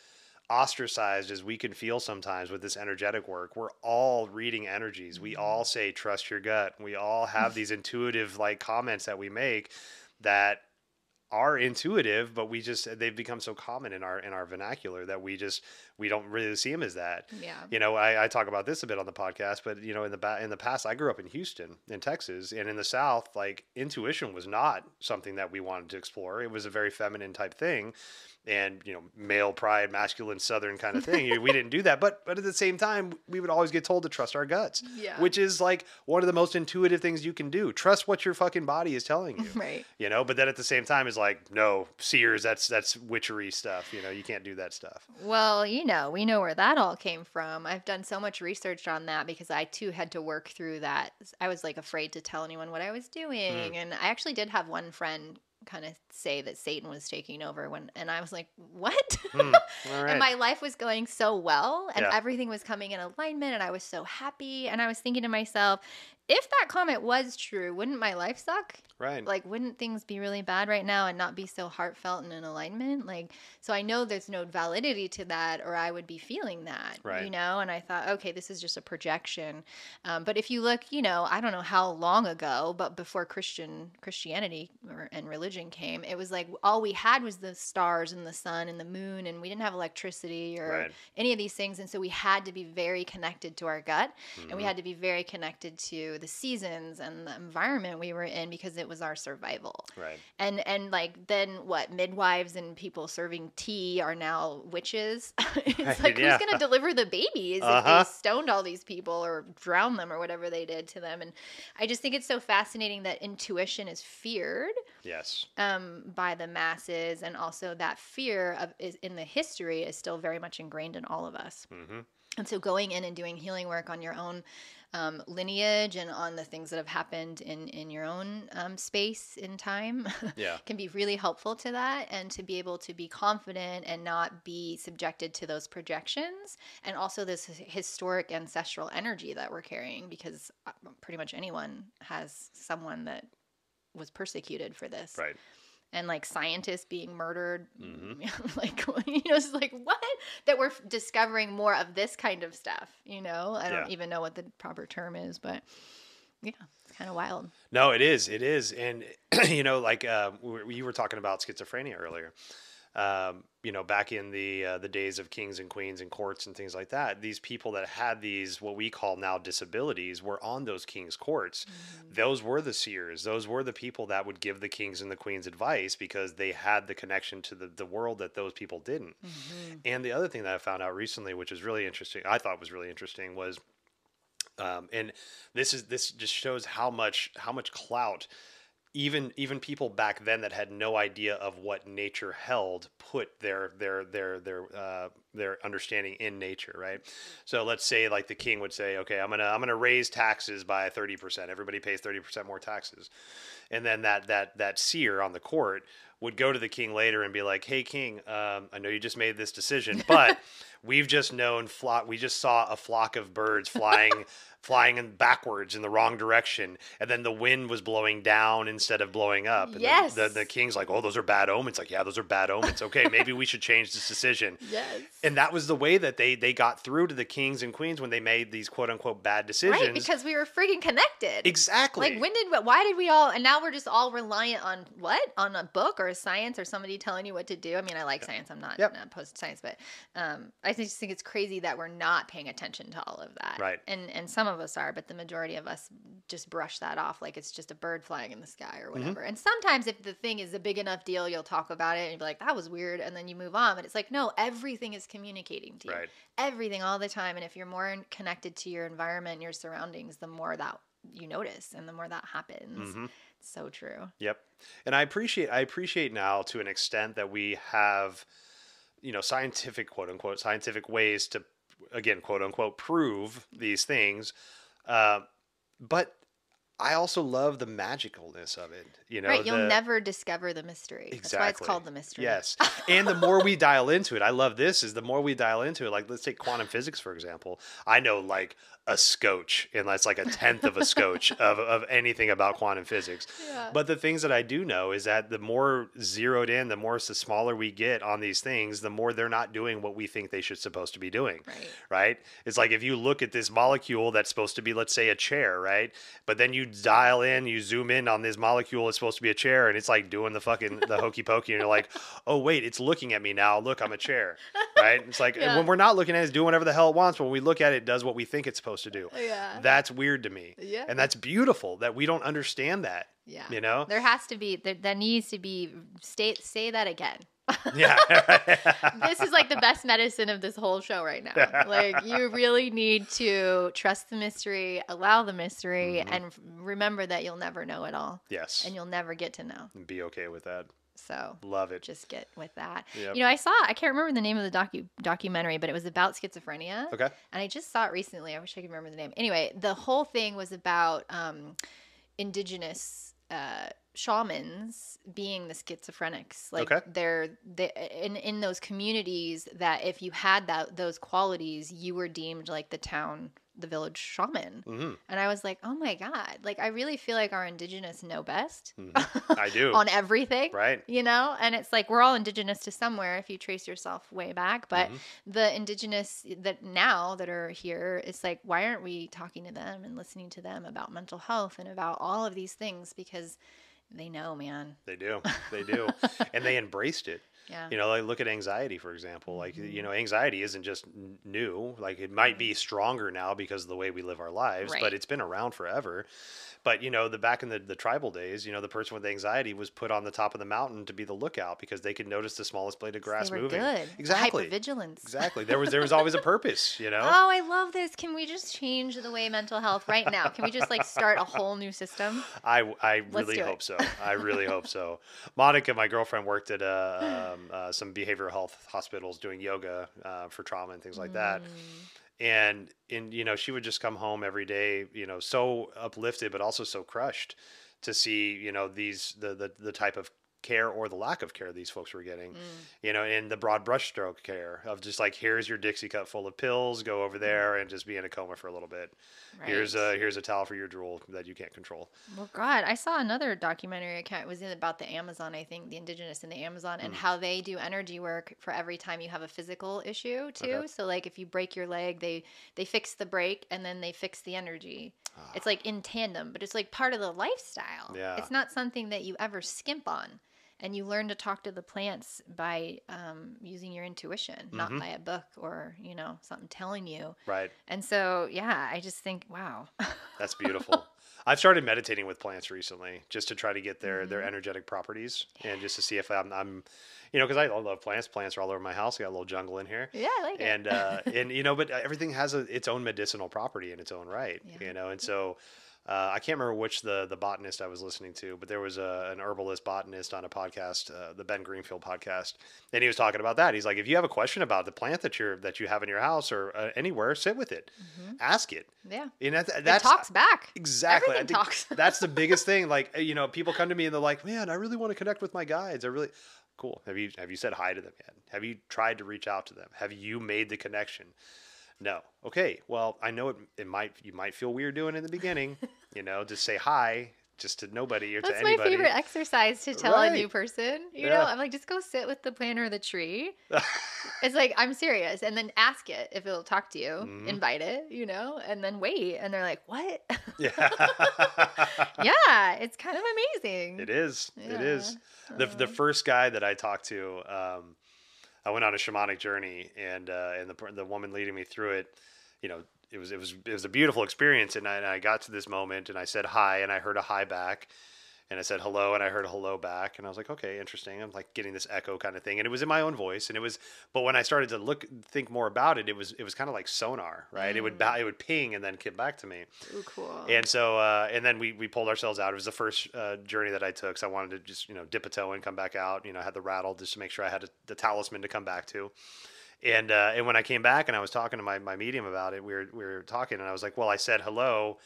ostracized as we can feel sometimes with this energetic work, we're all reading energies. We all say trust your gut. We all have these intuitive like comments that we make that are intuitive, but they've become so common in our vernacular that we don't really see them as that. Yeah. I talk about this a bit on the podcast, but in the past, I grew up in Houston, in Texas, and in the South, like intuition was not something that we wanted to explore. It was a very feminine type thing. And, male pride, masculine Southern kind of thing. We didn't do that. But at the same time, we would always get told to trust our guts, which is like one of the most intuitive things you can do. Trust what your fucking body is telling you. Right. But then at the same time, it's like, no, seers, that's witchery stuff. You can't do that stuff. Well, we know where that all came from. I've done so much research on that because I too had to work through that. I was like afraid to tell anyone what I was doing. And I actually did have one friend kind of say that Satan was taking over and I was like, what? All right. And my life was going so well and everything was coming in alignment and I was so happy. And I was thinking to myself, if that comment was true, wouldn't my life suck? Right. Like, wouldn't things be really bad right now and not be so heartfelt and in alignment? Like, so I know there's no validity to that or I would be feeling that, right. And I thought, okay, this is just a projection. But if you look, I don't know how long ago, but before Christianity and religion came, it was like all we had was the stars and the sun and the moon, and we didn't have electricity or any of these things. And so we had to be very connected to our gut and we had to be very connected to the seasons and the environment we were in because it was our survival. Right. And like then what, midwives and people serving tea are now witches. It's like, who's going to deliver the babies if they stoned all these people or drowned them or whatever they did to them? And I just think it's so fascinating that intuition is feared. Yes. By the masses, and also that fear is in the history is still very much ingrained in all of us. Mm-hmm. And so going in and doing healing work on your own lineage and on the things that have happened in your own space in time can be really helpful to that, and to be able to be confident and not be subjected to those projections, and also this historic ancestral energy that we're carrying, because pretty much anyone has someone that was persecuted for this. Right. And like scientists being murdered, like, it's like, what? That we're discovering more of this kind of stuff, I don't even know what the proper term is, but yeah, it's kind of wild. No, it is. It is. And, like you were talking about schizophrenia earlier. Back in the days of kings and queens and courts and things like that, these people that had these, what we call now disabilities, were on those kings' courts. Mm-hmm. Those were the seers. Those were the people that would give the kings and the queens advice because they had the connection to the world that those people didn't. Mm-hmm. And the other thing that I found out recently, which is really interesting, I thought was really interesting, was, and this just shows how much clout even people back then that had no idea of what nature held put their understanding in nature, right? So let's say like the king would say, okay, I'm gonna raise taxes by 30%. Everybody pays 30% more taxes, and then that seer on the court would go to the king later and be like, hey king, I know you just made this decision, but we just saw a flock of birds flying in backwards in the wrong direction, and then the wind was blowing down instead of blowing up. And yes. the king's like, oh, those are bad omens. Like, yeah, those are bad omens. Okay, maybe we should change this decision. Yes. And that was the way that they got through to the kings and queens when they made these quote unquote bad decisions. Right, because we were freaking connected. Exactly. Like why did we all, and now we're just all reliant on what? On a book or a science or somebody telling you what to do. I mean, I like science. I'm not opposed to science, but I just think it's crazy that we're not paying attention to all of that. Right. And some of us are, but the majority of us just brush that off like it's just a bird flying in the sky or whatever. And sometimes if the thing is a big enough deal, you'll talk about it and you'll be like, that was weird, and then you move on. But it's like, no, everything is communicating to you. Right. Everything all the time. And if you're more connected to your environment, your surroundings, the more that you notice and the more that happens. It's so true. Yep. And I appreciate now to an extent that we have, scientific, quote unquote, scientific ways to, again, quote unquote, prove these things. But I also love the magicalness of it. Right, you'll never discover the mystery. Exactly. That's why it's called the mystery. Yes. And the more we dial into it, I love this, is the more we dial into it, like let's take quantum physics, for example. I know like a scotch, and that's like a tenth of a scotch of anything about quantum physics. Yeah. But the things that I do know is that the more zeroed in, the smaller we get on these things, the more they're not doing what we think they should supposed to be doing. Right? It's like if you look at this molecule that's supposed to be, let's say, a chair, right? But then you dial in, you zoom in on this molecule, it's supposed to be a chair, and it's like doing the hokey pokey, and you're like, oh wait, it's looking at me now. Look, I'm a chair. Right? It's like when we're not looking at it, it's doing whatever the hell it wants, but when we look at it, it does what we think it's supposed to do. Yeah. That's weird to me. Yeah. And that's beautiful that we don't understand that. Yeah. There has to be, there needs to be, say that again. Yeah. This is like the best medicine of this whole show right now. Like, you really need to trust the mystery, allow the mystery, and remember that you'll never know it all. Yes. And you'll never get to know. And be okay with that. So love it. Just get with that. Yep. I can't remember the name of the documentary, but it was about schizophrenia. Okay. And I just saw it recently. I wish I could remember the name. Anyway, the whole thing was about indigenous shamans being the schizophrenics. Like they're in those communities that if you had those qualities, you were deemed like the village shaman. And I was like, oh my God, like I really feel like our indigenous know best. I do. On everything. Right. And it's like we're all indigenous to somewhere if you trace yourself way back. But the indigenous that are here, it's like, why aren't we talking to them and listening to them about mental health and about all of these things? Because they know, man. They do. They do. And they embraced it. Yeah. Like look at anxiety, for example. Like, anxiety isn't just new. Like it might be stronger now because of the way we live our lives, but it's been around forever. But, back in the tribal days, the person with anxiety was put on the top of the mountain to be the lookout because they could notice the smallest blade of grass moving. Good. Exactly. Hypervigilance. Exactly. There was always a purpose, Oh, I love this. Can we just change the way mental health right now? Can we just like start a whole new system? I really hope so. I really hope so. Monica, my girlfriend, worked at some behavioral health hospitals doing yoga for trauma and things like that. And she would just come home every day, so uplifted, but also so crushed to see, the type of care or the lack of care these folks were getting, and the broad brushstroke care of just like, here's your Dixie cup full of pills, go over there and just be in a coma for a little bit. Right. Here's a towel for your drool that you can't control. Well, God, I saw another documentary. It was about the Amazon, I think, the indigenous in the Amazon, and how they do energy work for every time you have a physical issue too. Okay. So like if you break your leg, they fix the break and then they fix the energy. It's like in tandem, but it's like part of the lifestyle. Yeah. It's not something that you ever skimp on. And you learn to talk to the plants by using your intuition, not by a book or, something telling you. Right. And so, I just think, wow. That's beautiful. I've started meditating with plants recently just to try to get their energetic properties and just to see if I'm because I love plants. Plants are all over my house. I got a little jungle in here. Yeah, I like it. And but everything has its own medicinal property in its own right, and so I can't remember which the botanist I was listening to, but there was an herbalist botanist on a podcast, the Ben Greenfield podcast, and he was talking about that. He's like, if you have a question about the plant that you have in your house or anywhere, sit with it, ask it. Yeah, and it talks back. Exactly, everything talks. That's the biggest thing. Like people come to me and they're like, man, I really want to connect with my guides. Cool. Have you said hi to them yet? Have you tried to reach out to them? Have you made the connection? No. Okay. Well, I know you might feel weird doing it in the beginning, just say hi, just to nobody or to That's anybody. my favorite exercise to tell a new person. You know, I'm like, just go sit with the plant or the tree. It's like, I'm serious. And then ask it if it'll talk to you, invite it, you know, and then wait. And they're like, what? Yeah. Yeah, it's kind of amazing. It is. Yeah. It is. The first guy that I talked to, I went on a shamanic journey, and the woman leading me through it, you know, it was a beautiful experience, and I got to this moment, and I said hi, and I heard a hi back, and I said hello, and I heard a hello back, and I was like, okay, interesting. I'm like getting this echo kind of thing, and it was in my own voice, and but when I started to think more about it, it was kind of like sonar, right? It would ping and then get back to me. Ooh, cool. And so, and then we pulled ourselves out. It was the first journey that I took, so I wanted to just, you know, dip a toe and come back out. You know, I had the rattle just to make sure I had the talisman to come back to. And when I came back and I was talking to my medium about it, we were talking, and I was like, well, I said hello,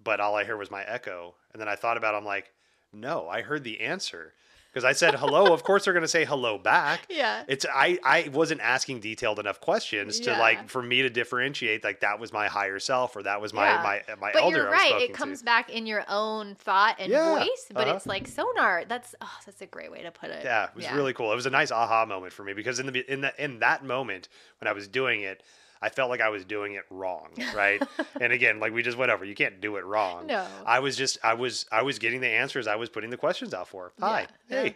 but all I heard was my echo. And then I thought about it, I'm like, no, I heard the answer. Because I said hello, of course they're going to say hello back. Yeah. I wasn't asking detailed enough questions to like for me to differentiate like that was my higher self or that was my but elder. You're right. It comes back in your own thought and voice, but it's like sonar. That's a great way to put it. Yeah, it was really cool. It was a nice aha moment for me because in that moment when I was doing it, I felt like I was doing it wrong, right? And again, like we just went over, you can't do it wrong. No. I was getting the answers. I was putting the questions out for. Hi, hey,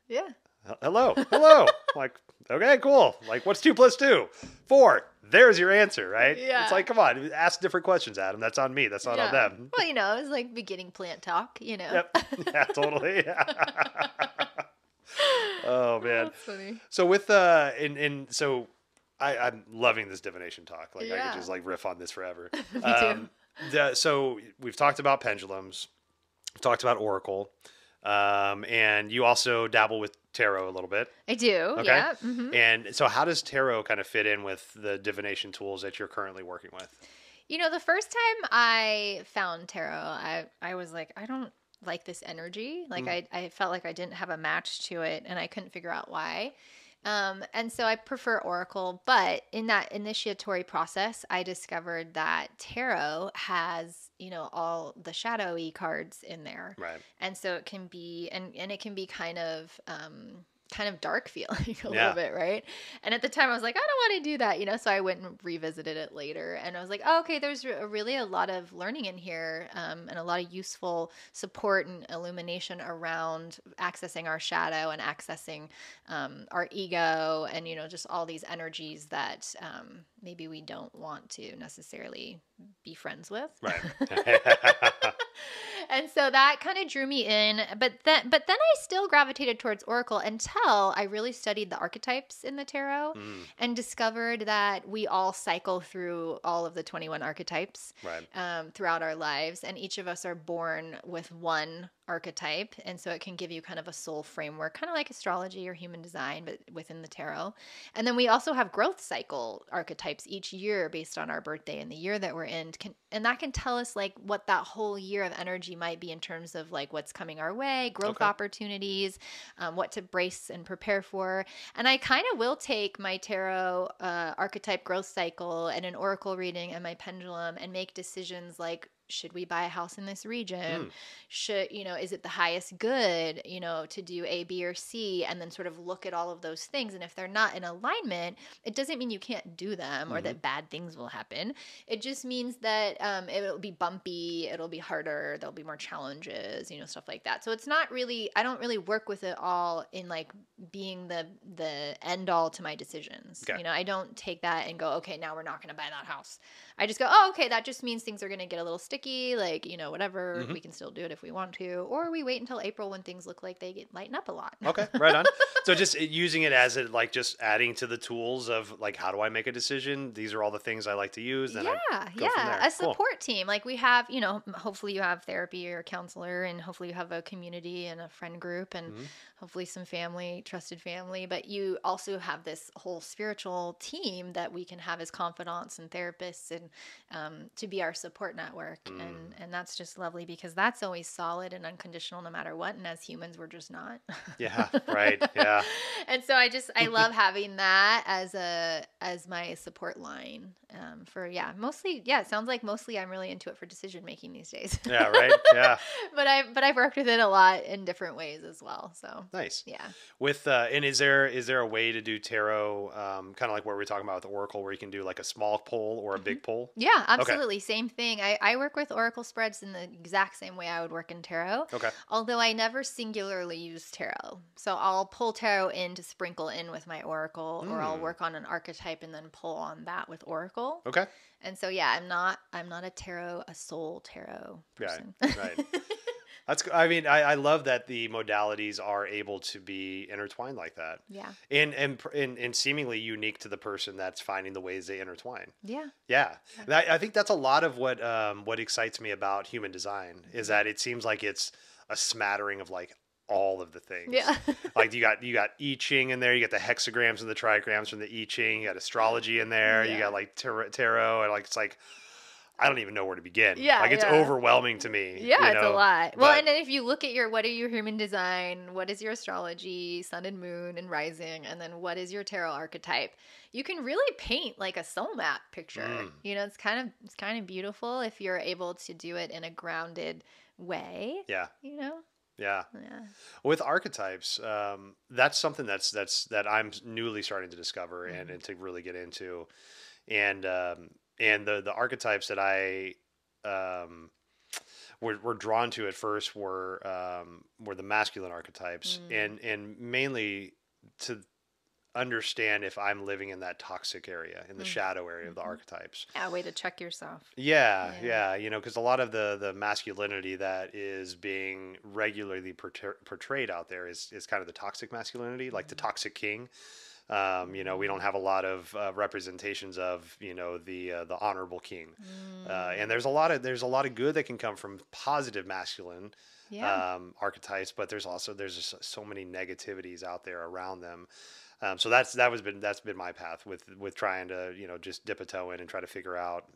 yeah, hello. Like, okay, cool. Like, what's 2 + 2? 4. There's your answer, right? Yeah. It's like, come on, ask different questions, Adam. That's on me. That's not on them. Well, you know, it's like beginning plant talk. You know. Yep. Yeah, totally. Oh man. That's funny. So with so. I'm loving this divination talk. Like I could just like riff on this forever. Me too. So we've talked about pendulums, we've talked about oracle, and you also dabble with tarot a little bit. I do. Okay. Yeah. Mm-hmm. And so how does tarot kind of fit in with the divination tools that you're currently working with? You know, the first time I found tarot, I was like, I don't like this energy. Like I felt like I didn't have a match to it, and I couldn't figure out why. And so I prefer Oracle, but in that initiatory process, I discovered that tarot has, you know, all the shadowy cards in there. Right. And so it can be, and it can be kind of dark feeling a little bit, right? And at the time I was like, I don't want to do that, you know, so I went and revisited it later, and I was like, oh, okay, there's really a lot of learning in here, and a lot of useful support and illumination around accessing our shadow and accessing our ego, and, you know, just all these energies that maybe we don't want to necessarily be friends with. Right. And so that kind of drew me in, but then I still gravitated towards Oracle until I really studied the archetypes in the tarot and discovered that we all cycle through all of the 21 archetypes throughout our lives, and each of us are born with one archetype, and so it can give you kind of a soul framework, kind of like astrology or human design, but within the tarot. And then we also have growth cycle archetypes each year based on our birthday and the year that we're in, and that can tell us like what that whole year of energy might be in terms of like what's coming our way, growth opportunities, what to brace and prepare for. And I kind of will take my tarot archetype growth cycle and an oracle reading and my pendulum and make decisions like, should we buy a house in this region? Should, you know, is it the highest good, you know, to do A, B, or C, and then sort of look at all of those things. And if they're not in alignment, it doesn't mean you can't do them or that bad things will happen. It just means that it'll be bumpy, it'll be harder, there'll be more challenges, you know, stuff like that. So it's not really, I don't really work with it all in like being the end all to my decisions. Okay. You know, I don't take that and go, okay, now we're not going to buy that house. I just go, oh, okay, that just means things are going to get a little sticky, like, you know, whatever, we can still do it if we want to, or we wait until April when things look like they lighten up a lot. Okay, right on. So just using it as like just adding to the tools of like, how do I make a decision? These are all the things I like to use. Then a support team. Like we have, you know, hopefully you have therapy or a counselor, and hopefully you have a community and a friend group, and hopefully some family, trusted family, but you also have this whole spiritual team that we can have as confidants and therapists and to be our support network. and that's just lovely because that's always solid and unconditional no matter what. And as humans, we're just not. Yeah. Right. Yeah. And so I love having that as my support line for mostly it sounds like mostly I'm really into it for decision making these days. Yeah. Right. Yeah. but I've worked with it a lot in different ways as well. So Nice. yeah. With and is there a way to do tarot, kind of like what we were talking about with Oracle, where you can do like a small pull or a big pull? Yeah, absolutely. Okay. Same thing. I work with Oracle spreads in the exact same way I would work in tarot. Okay. Although I never singularly use tarot. So I'll pull tarot in to sprinkle in with my Oracle, or I'll work on an archetype and then pull on that with Oracle. Okay. And so yeah, I'm not a soul tarot person. Yeah, right. I mean, I love that the modalities are able to be intertwined like that. Yeah. And seemingly unique to the person that's finding the ways they intertwine. Yeah. Yeah. I think that's a lot of what excites me about human design is that it seems like it's a smattering of like all of the things. Yeah. Like you got I Ching in there, you got the hexagrams and the trigrams from the I Ching, you got astrology in there, you got like tarot, and like it's like I don't even know where to begin. Yeah, like it's overwhelming to me. Yeah, it's a lot. Well, and then if you look at what are your human design, what is your astrology, sun and moon and rising, and then what is your tarot archetype, you can really paint like a soul map picture. You know, it's kind of beautiful if you're able to do it in a grounded way. Yeah. You know. Yeah. With archetypes, that's something that I'm newly starting to discover and to really get into, and the archetypes that I were drawn to at first were the masculine archetypes, and mainly to understand if I'm living in that toxic area, in the shadow area of the archetypes. Yeah, way to check yourself. Yeah. You know, because a lot of the masculinity that is being regularly portrayed out there is kind of the toxic masculinity, like the toxic king. You know, we don't have a lot of representations of, you know, the honorable king. And there's a lot of good that can come from positive masculine archetypes, but there's just so many negativities out there around them. So that's been my path with trying to, you know, just dip a toe in and try to figure out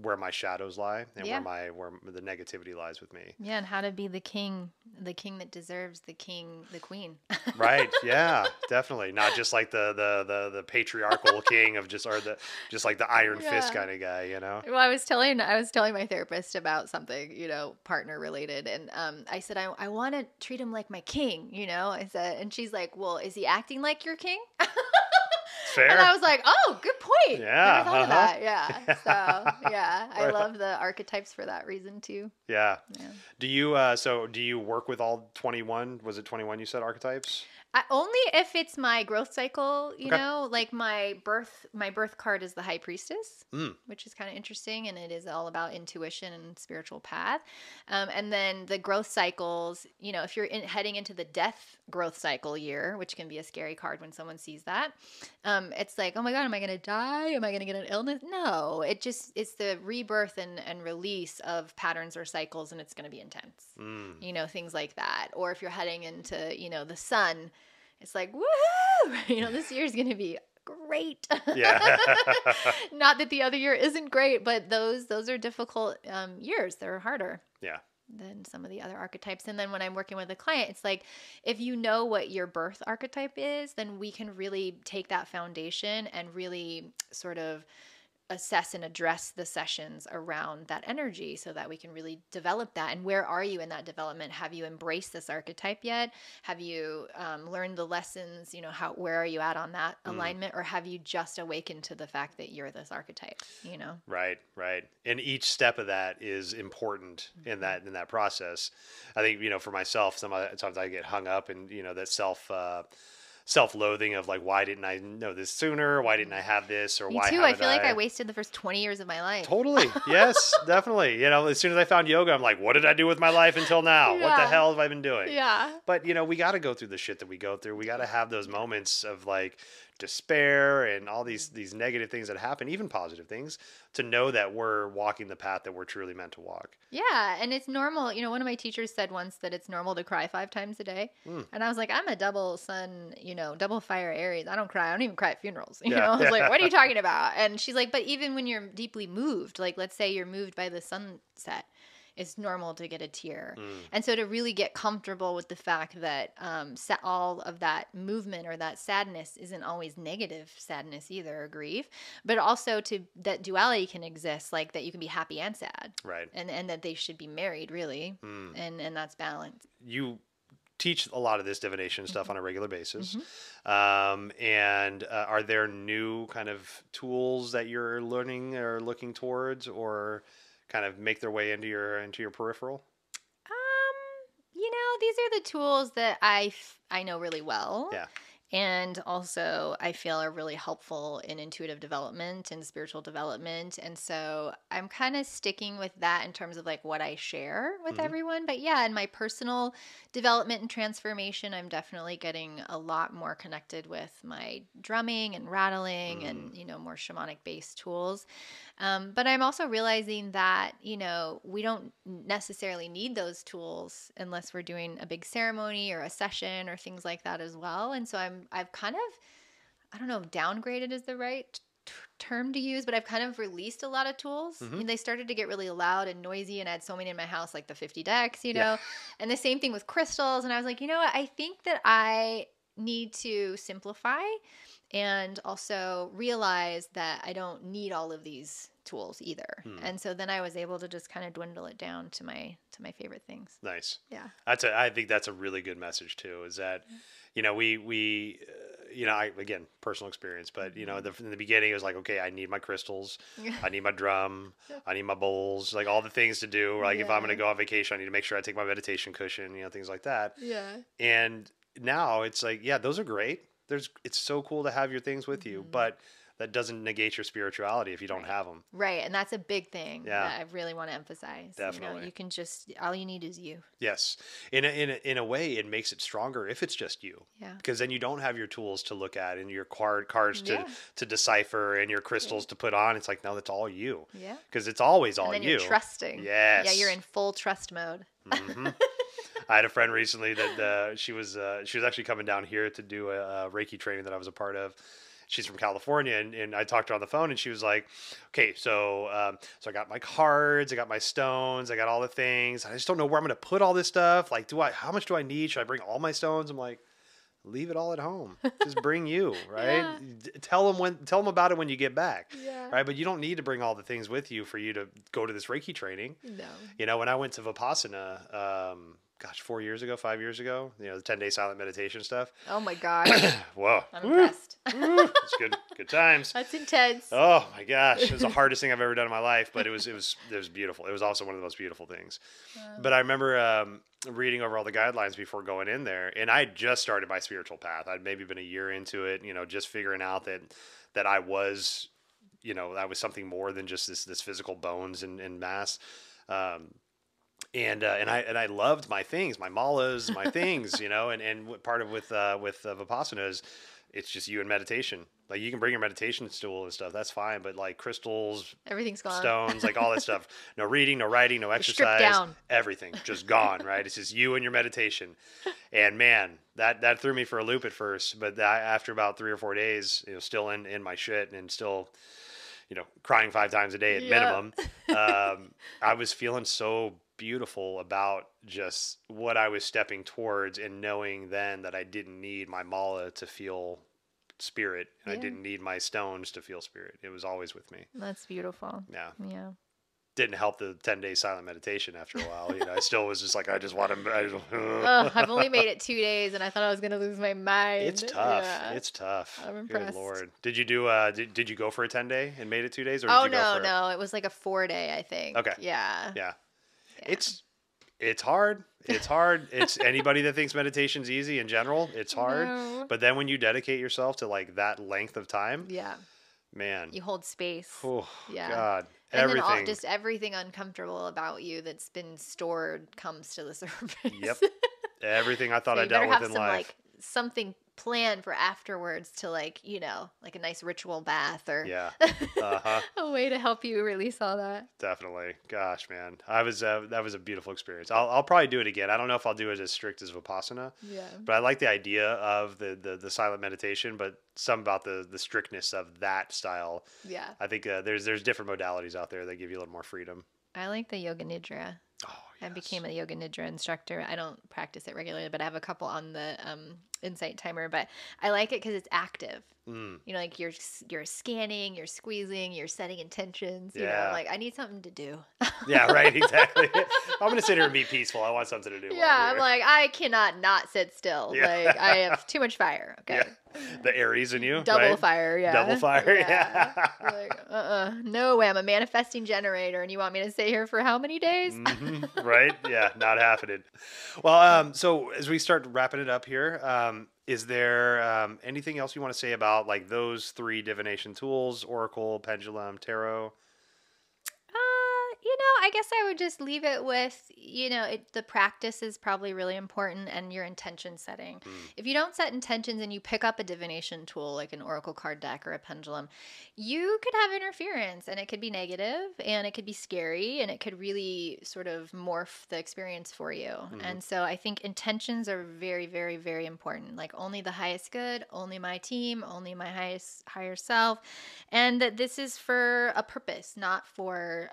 where my shadows lie and where the negativity lies with me. Yeah, and how to be the king that deserves the queen. Right. Yeah, definitely. Not just like the patriarchal king of just like the iron fist kind of guy, you know. Well, I was telling my therapist about something, you know, partner related, and I said I want to treat him like my king, you know. I said, and she's like, "Well, is he acting like your king?" Fair. And I was like, "Oh, good point." Yeah. Never thought of that. Yeah. So yeah, I love the archetypes for that reason too. Yeah. Do you work with all 21? Was it 21 you said archetypes? Only if it's my growth cycle, you know, like my birth card is the High Priestess, which is kind of interesting, and it is all about intuition and spiritual path. And then the growth cycles, you know, if you're heading into the death growth cycle year, which can be a scary card when someone sees that, it's like, oh my God, am I going to die? Am I going to get an illness? No, it's the rebirth and release of patterns or cycles, and it's going to be intense, you know, things like that. Or if you're heading into, you know, the sun, it's like, woohoo! You know, this year is going to be great. Yeah. Not that the other year isn't great, but those are difficult years. They're harder. Yeah. Than some of the other archetypes. And then when I'm working with a client, it's like, if you know what your birth archetype is, then we can really take that foundation and really sort of assess and address the sessions around that energy so that we can really develop that. And where are you in that development? Have you embraced this archetype yet? Have you learned the lessons? You know, where are you at on that alignment? Or have you just awakened to the fact that you're this archetype, you know? Right. And each step of that is important in that process. I think, you know, for myself, sometimes I get hung up in, you know, that self-loathing of like, why didn't I know this sooner? Why didn't I have this? Or Me why too. haven't I feel like I wasted the first 20 years of my life. Totally. Yes, definitely. You know, as soon as I found yoga, I'm like, what did I do with my life until now? What the hell have I been doing? Yeah. But, you know, we got to go through the shit that we go through. We got to have those moments of like despair and all these negative things that happen, even positive things, to know that we're walking the path that we're truly meant to walk. Yeah, and it's normal. One of my teachers said once that it's normal to cry 5 times a day. And I was like, I'm a double sun, double fire Aries. I don't cry. I don't even cry at funerals. I was like, what are you talking about? And she's like, but even when you're deeply moved, like let's say you're moved by the sunset, it's normal to get a tear. And so to really get comfortable with the fact that all of that movement or that sadness isn't always negative sadness either, or grief, but also that duality can exist, like that you can be happy and sad. Right. And that they should be married, really. And that's balance. You teach a lot of this divination stuff on a regular basis. And are there new kind of tools that you're learning or looking towards, or kind of make their way into your peripheral? These are the tools that I know really well. Yeah. And also, I feel are really helpful in intuitive development and spiritual development. And so I'm kind of sticking with that in terms of like what I share with everyone. But yeah, in my personal development and transformation, I'm definitely getting a lot more connected with my drumming and rattling and, more shamanic based tools. But I'm also realizing that, we don't necessarily need those tools unless we're doing a big ceremony or a session or things like that as well. And so I've kind of, I don't know if downgraded is the right term to use, but I've kind of released a lot of tools. They started to get really loud and noisy, and I had so many in my house, like the 50 decks, and the same thing with crystals. And I was like, you know what? I think that I need to simplify and also realize that I don't need all of these tools either. And so then I was able to just kind of dwindle it down to my favorite things. Nice. Yeah. I think that's a really good message too, is that, again, personal experience, but in the beginning it was like, okay, I need my crystals, I need my drum, I need my bowls, like all the things to do. Like if I'm going to go on vacation, I need to make sure I take my meditation cushion, things like that. Yeah. And now it's like, yeah, those are great. It's so cool to have your things with you, but that doesn't negate your spirituality if you don't have them. Right. And that's a big thing that I really want to emphasize. Definitely. You can all you need is you. Yes. In a way, it makes it stronger if it's just you. Yeah. Because then you don't have your tools to look at and your cards to decipher and your crystals to put on. It's like, no, that's all you. Yeah. Because it's always all and then you. You're trusting. Yes. Yeah, you're in full trust mode. I had a friend recently that she was actually coming down here to do a Reiki training that I was a part of. She's from California, and I talked to her on the phone, and she was like, okay, so I got my cards, I got my stones, I got all the things. I just don't know where I'm going to put all this stuff. Like, how much do I need? Should I bring all my stones? I'm like, leave it all at home. Just bring you, right? Yeah. Tell them about it when you get back, Yeah. right? But you don't need to bring all the things with you for you to go to this Reiki training. No. When I went to Vipassana, 5 years ago, the 10-day silent meditation stuff. Oh my gosh. Whoa. I'm impressed. It's good times. That's intense. Oh my gosh. It was the hardest thing I've ever done in my life, but it was beautiful. It was also one of the most beautiful things. But I remember reading over all the guidelines before going in there, and I had just started my spiritual path. I'd maybe been a year into it, just figuring out that I was, I was something more than just this physical bones and mass. And I loved my things, my malas, my things, and part of with Vipassana is it's just you and meditation. Like you can bring your meditation stool and stuff, that's fine, but like crystals, everything's gone, stones, like all that stuff. No reading, no writing, no exercise, down. Everything just gone, right? It's just you and your meditation. And man, that threw me for a loop at first, but after about 3 or 4 days, still in my shit and still, crying 5 times a day at minimum. I was feeling so beautiful about just what I was stepping towards, and knowing then that I didn't need my mala to feel spirit, and I didn't need my stones to feel spirit. It was always with me. That's beautiful. Yeah. didn't help the 10-day silent meditation after a while. You know, I still was just like, I just want to. I've only made it 2 days, and I thought I was gonna lose my mind. It's tough. Yeah. It's tough. I'm impressed. Good Lord. Did you do? Did you go for a 10-day and made it 2 days, or Oh did you go for no, it was like a 4-day, I think. Okay. Yeah. Yeah. It's hard. It's hard. It's anybody that thinks meditation's easy in general. It's hard. No. But then when you dedicate yourself to like that length of time, Yeah. man, You hold space. oh Yeah. God, And everything. then just everything uncomfortable about you that's been stored comes to the surface. Yep. Everything I thought So I you better dealt have with in some life. like something plan for afterwards to like, like a nice ritual bath or Yeah. Uh-huh. a way to help you release all that. Definitely. Gosh, man. That was a beautiful experience. I'll probably do it again. I don't know if I'll do it as strict as Vipassana, Yeah. but I like the idea of the silent meditation, but some about the strictness of that style. Yeah. I think there's different modalities out there that give you a little more freedom. I like the yoga nidra. Oh, I yes. became a yoga nidra instructor. I don't practice it regularly, but I have a couple on the Insight timer. But I like it because it's active. Like you're scanning, you're squeezing, you're setting intentions. Yeah. I'm like, I need something to do. Yeah, right, exactly. I'm gonna sit here and be peaceful. I want something to do. Yeah, I'm like, I cannot not sit still. Yeah. Like I have too much fire. Okay. Yeah. The Aries in you. Double right? fire, yeah. Double fire, yeah. Like, no way. I'm a manifesting generator, and you want me to stay here for how many days? Right? Yeah, not happening. Well, so as we start wrapping it up here, is there anything else you want to say about like those 3 divination tools: Oracle, Pendulum, Tarot? I guess I would just leave it with, the practice is probably really important and your intention setting. If you don't set intentions and you pick up a divination tool like an oracle card deck or a pendulum, you could have interference and it could be negative and it could be scary and it could really sort of morph the experience for you. And so I think intentions are very, very, very important. Like only the highest good, only my team, only my higher self. And that this is for a purpose, not for,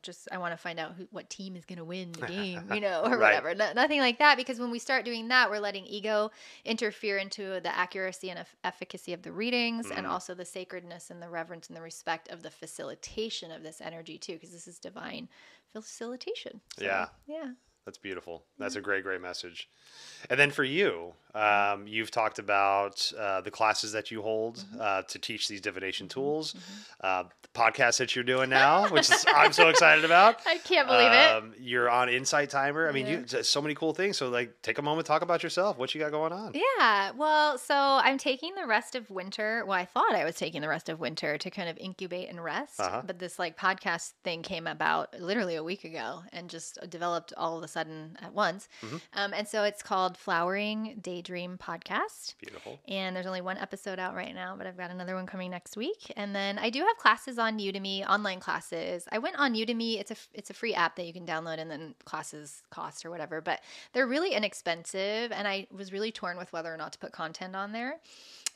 just I want to find out what team is going to win the game, or Right. whatever. Nothing like that, because when we start doing that, we're letting ego interfere into the accuracy and efficacy of the readings, and also the sacredness and the reverence and the respect of the facilitation of this energy too, because this is divine facilitation. So, Yeah. Yeah. That's beautiful. That's a great, great message. And then for you, you've talked about the classes that you hold to teach these divination tools, the podcast that you're doing now, which is I'm so excited about. I can't believe it. You're on Insight Timer. I mean, you so many cool things. So like, take a moment, talk about yourself. What you got going on? Yeah. Well, so I'm taking the rest of winter. Well, I thought I was taking the rest of winter to kind of incubate and rest. But this like podcast thing came about literally a week ago and just developed all of a sudden at once. And so it's called Flowering Daydream Podcast. Beautiful. And there's only one episode out right now, but I've got another one coming next week. And then I do have classes on Udemy, online classes. I went on Udemy. It's a free app that you can download and then classes cost or whatever, but they're really inexpensive. And I was really torn with whether or not to put content on there.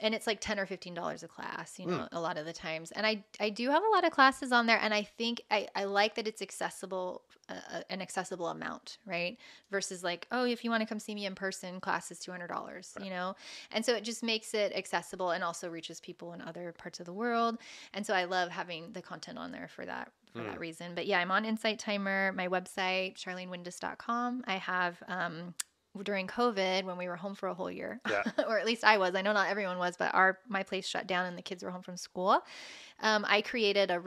And it's like $10 or $15 a class, a lot of the times. And I do have a lot of classes on there. And I think I like that it's accessible, an accessible amount, right? Versus like, oh, if you want to come see me in person, class is $200, right. And so it just makes it accessible and also reaches people in other parts of the world. And so I love having the content on there for that reason. But yeah, I'm on Insight Timer, my website, sharleanwindus.com. I have, during COVID, when we were home for a whole year, or at least I was, I know not everyone was, but my place shut down and the kids were home from school. I created a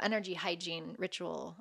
energy hygiene ritual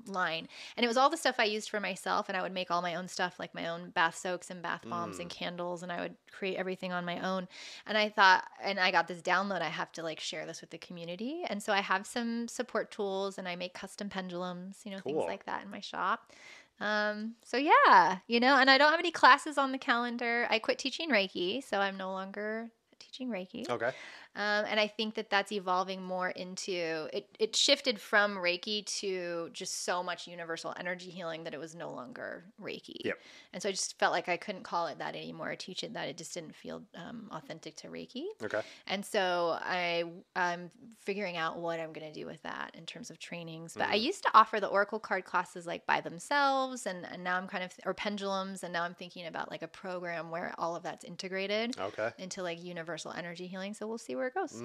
line. And it was all the stuff I used for myself. And I would make all my own stuff, like my own bath soaks and bath bombs and candles. And I would create everything on my own. And I thought, and I got this download, I have to like share this with the community. And so I have some support tools and I make custom pendulums, Cool. things like that in my shop. So yeah, and I don't have any classes on the calendar. I quit teaching Reiki, so I'm no longer teaching Reiki. Okay. And I think that that's evolving more into it shifted from Reiki to just so much universal energy healing that it was no longer Reiki. Yep. And so I just felt like I couldn't call it that anymore or teach it that. It just didn't feel authentic to Reiki. Okay. And so I'm figuring out what I'm going to do with that in terms of trainings. But I used to offer the Oracle card classes like by themselves, and now I'm or pendulums, and now I'm thinking about like a program where all of that's integrated into like universal energy healing. So we'll see where it goes.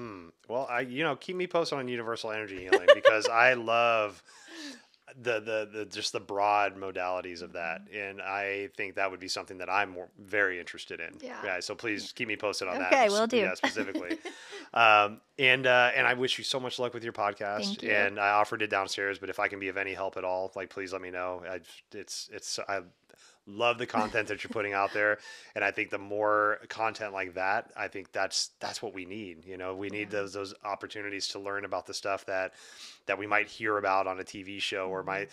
Well, keep me posted on universal energy healing because I love the just the broad modalities of that, and I think that would be something that I'm very interested in. Yeah. So please keep me posted on that. Okay, will do. Yeah, specifically. And I wish you so much luck with your podcast. Thank you. And I offered it downstairs, but if I can be of any help at all, like please let me know. I love the content that you're putting out there, and I think the more content like that, I think that's what we need. We need those opportunities to learn about the stuff that we might hear about on a TV show or might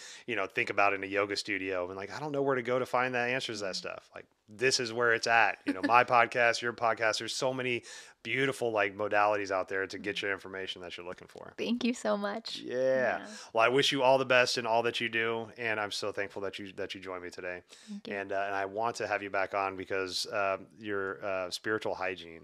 think about in a yoga studio, and like I don't know where to go to find the answers to that stuff. Like this is where it's at. My podcast, your podcast, there's so many beautiful like modalities out there to get you information that you're looking for. Thank you so much. Yeah. Well, I wish you all the best in all that you do, and I'm so thankful that you joined me today. Thank you. And I want to have you back on because your spiritual hygiene.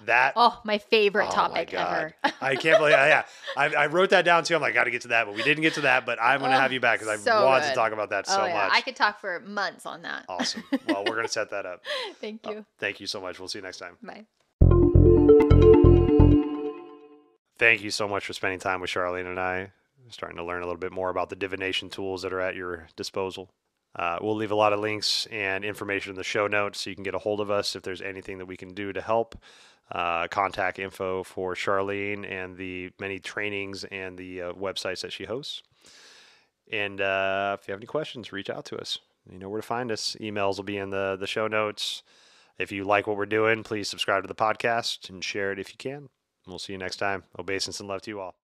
That my favorite topic ever. I can't believe. Yeah, I wrote that down too. I'm like, got to get to that, but we didn't get to that. But I'm going to have you back because I want to talk about that so much. I could talk for months on that. Awesome. Well, we're going to set that up. Thank you. Thank you so much. We'll see you next time. Bye. Thank you so much for spending time with Sharlean and I. Starting to learn a little bit more about the divination tools that are at your disposal. We'll leave a lot of links and information in the show notes so you can get a hold of us if there's anything that we can do to help. Contact info for Sharlean and the many trainings and the websites that she hosts. And if you have any questions, reach out to us. You know where to find us. Emails will be in the show notes. If you like what we're doing, please subscribe to the podcast and share it if you can. We'll see you next time. Obeisance and love to you all.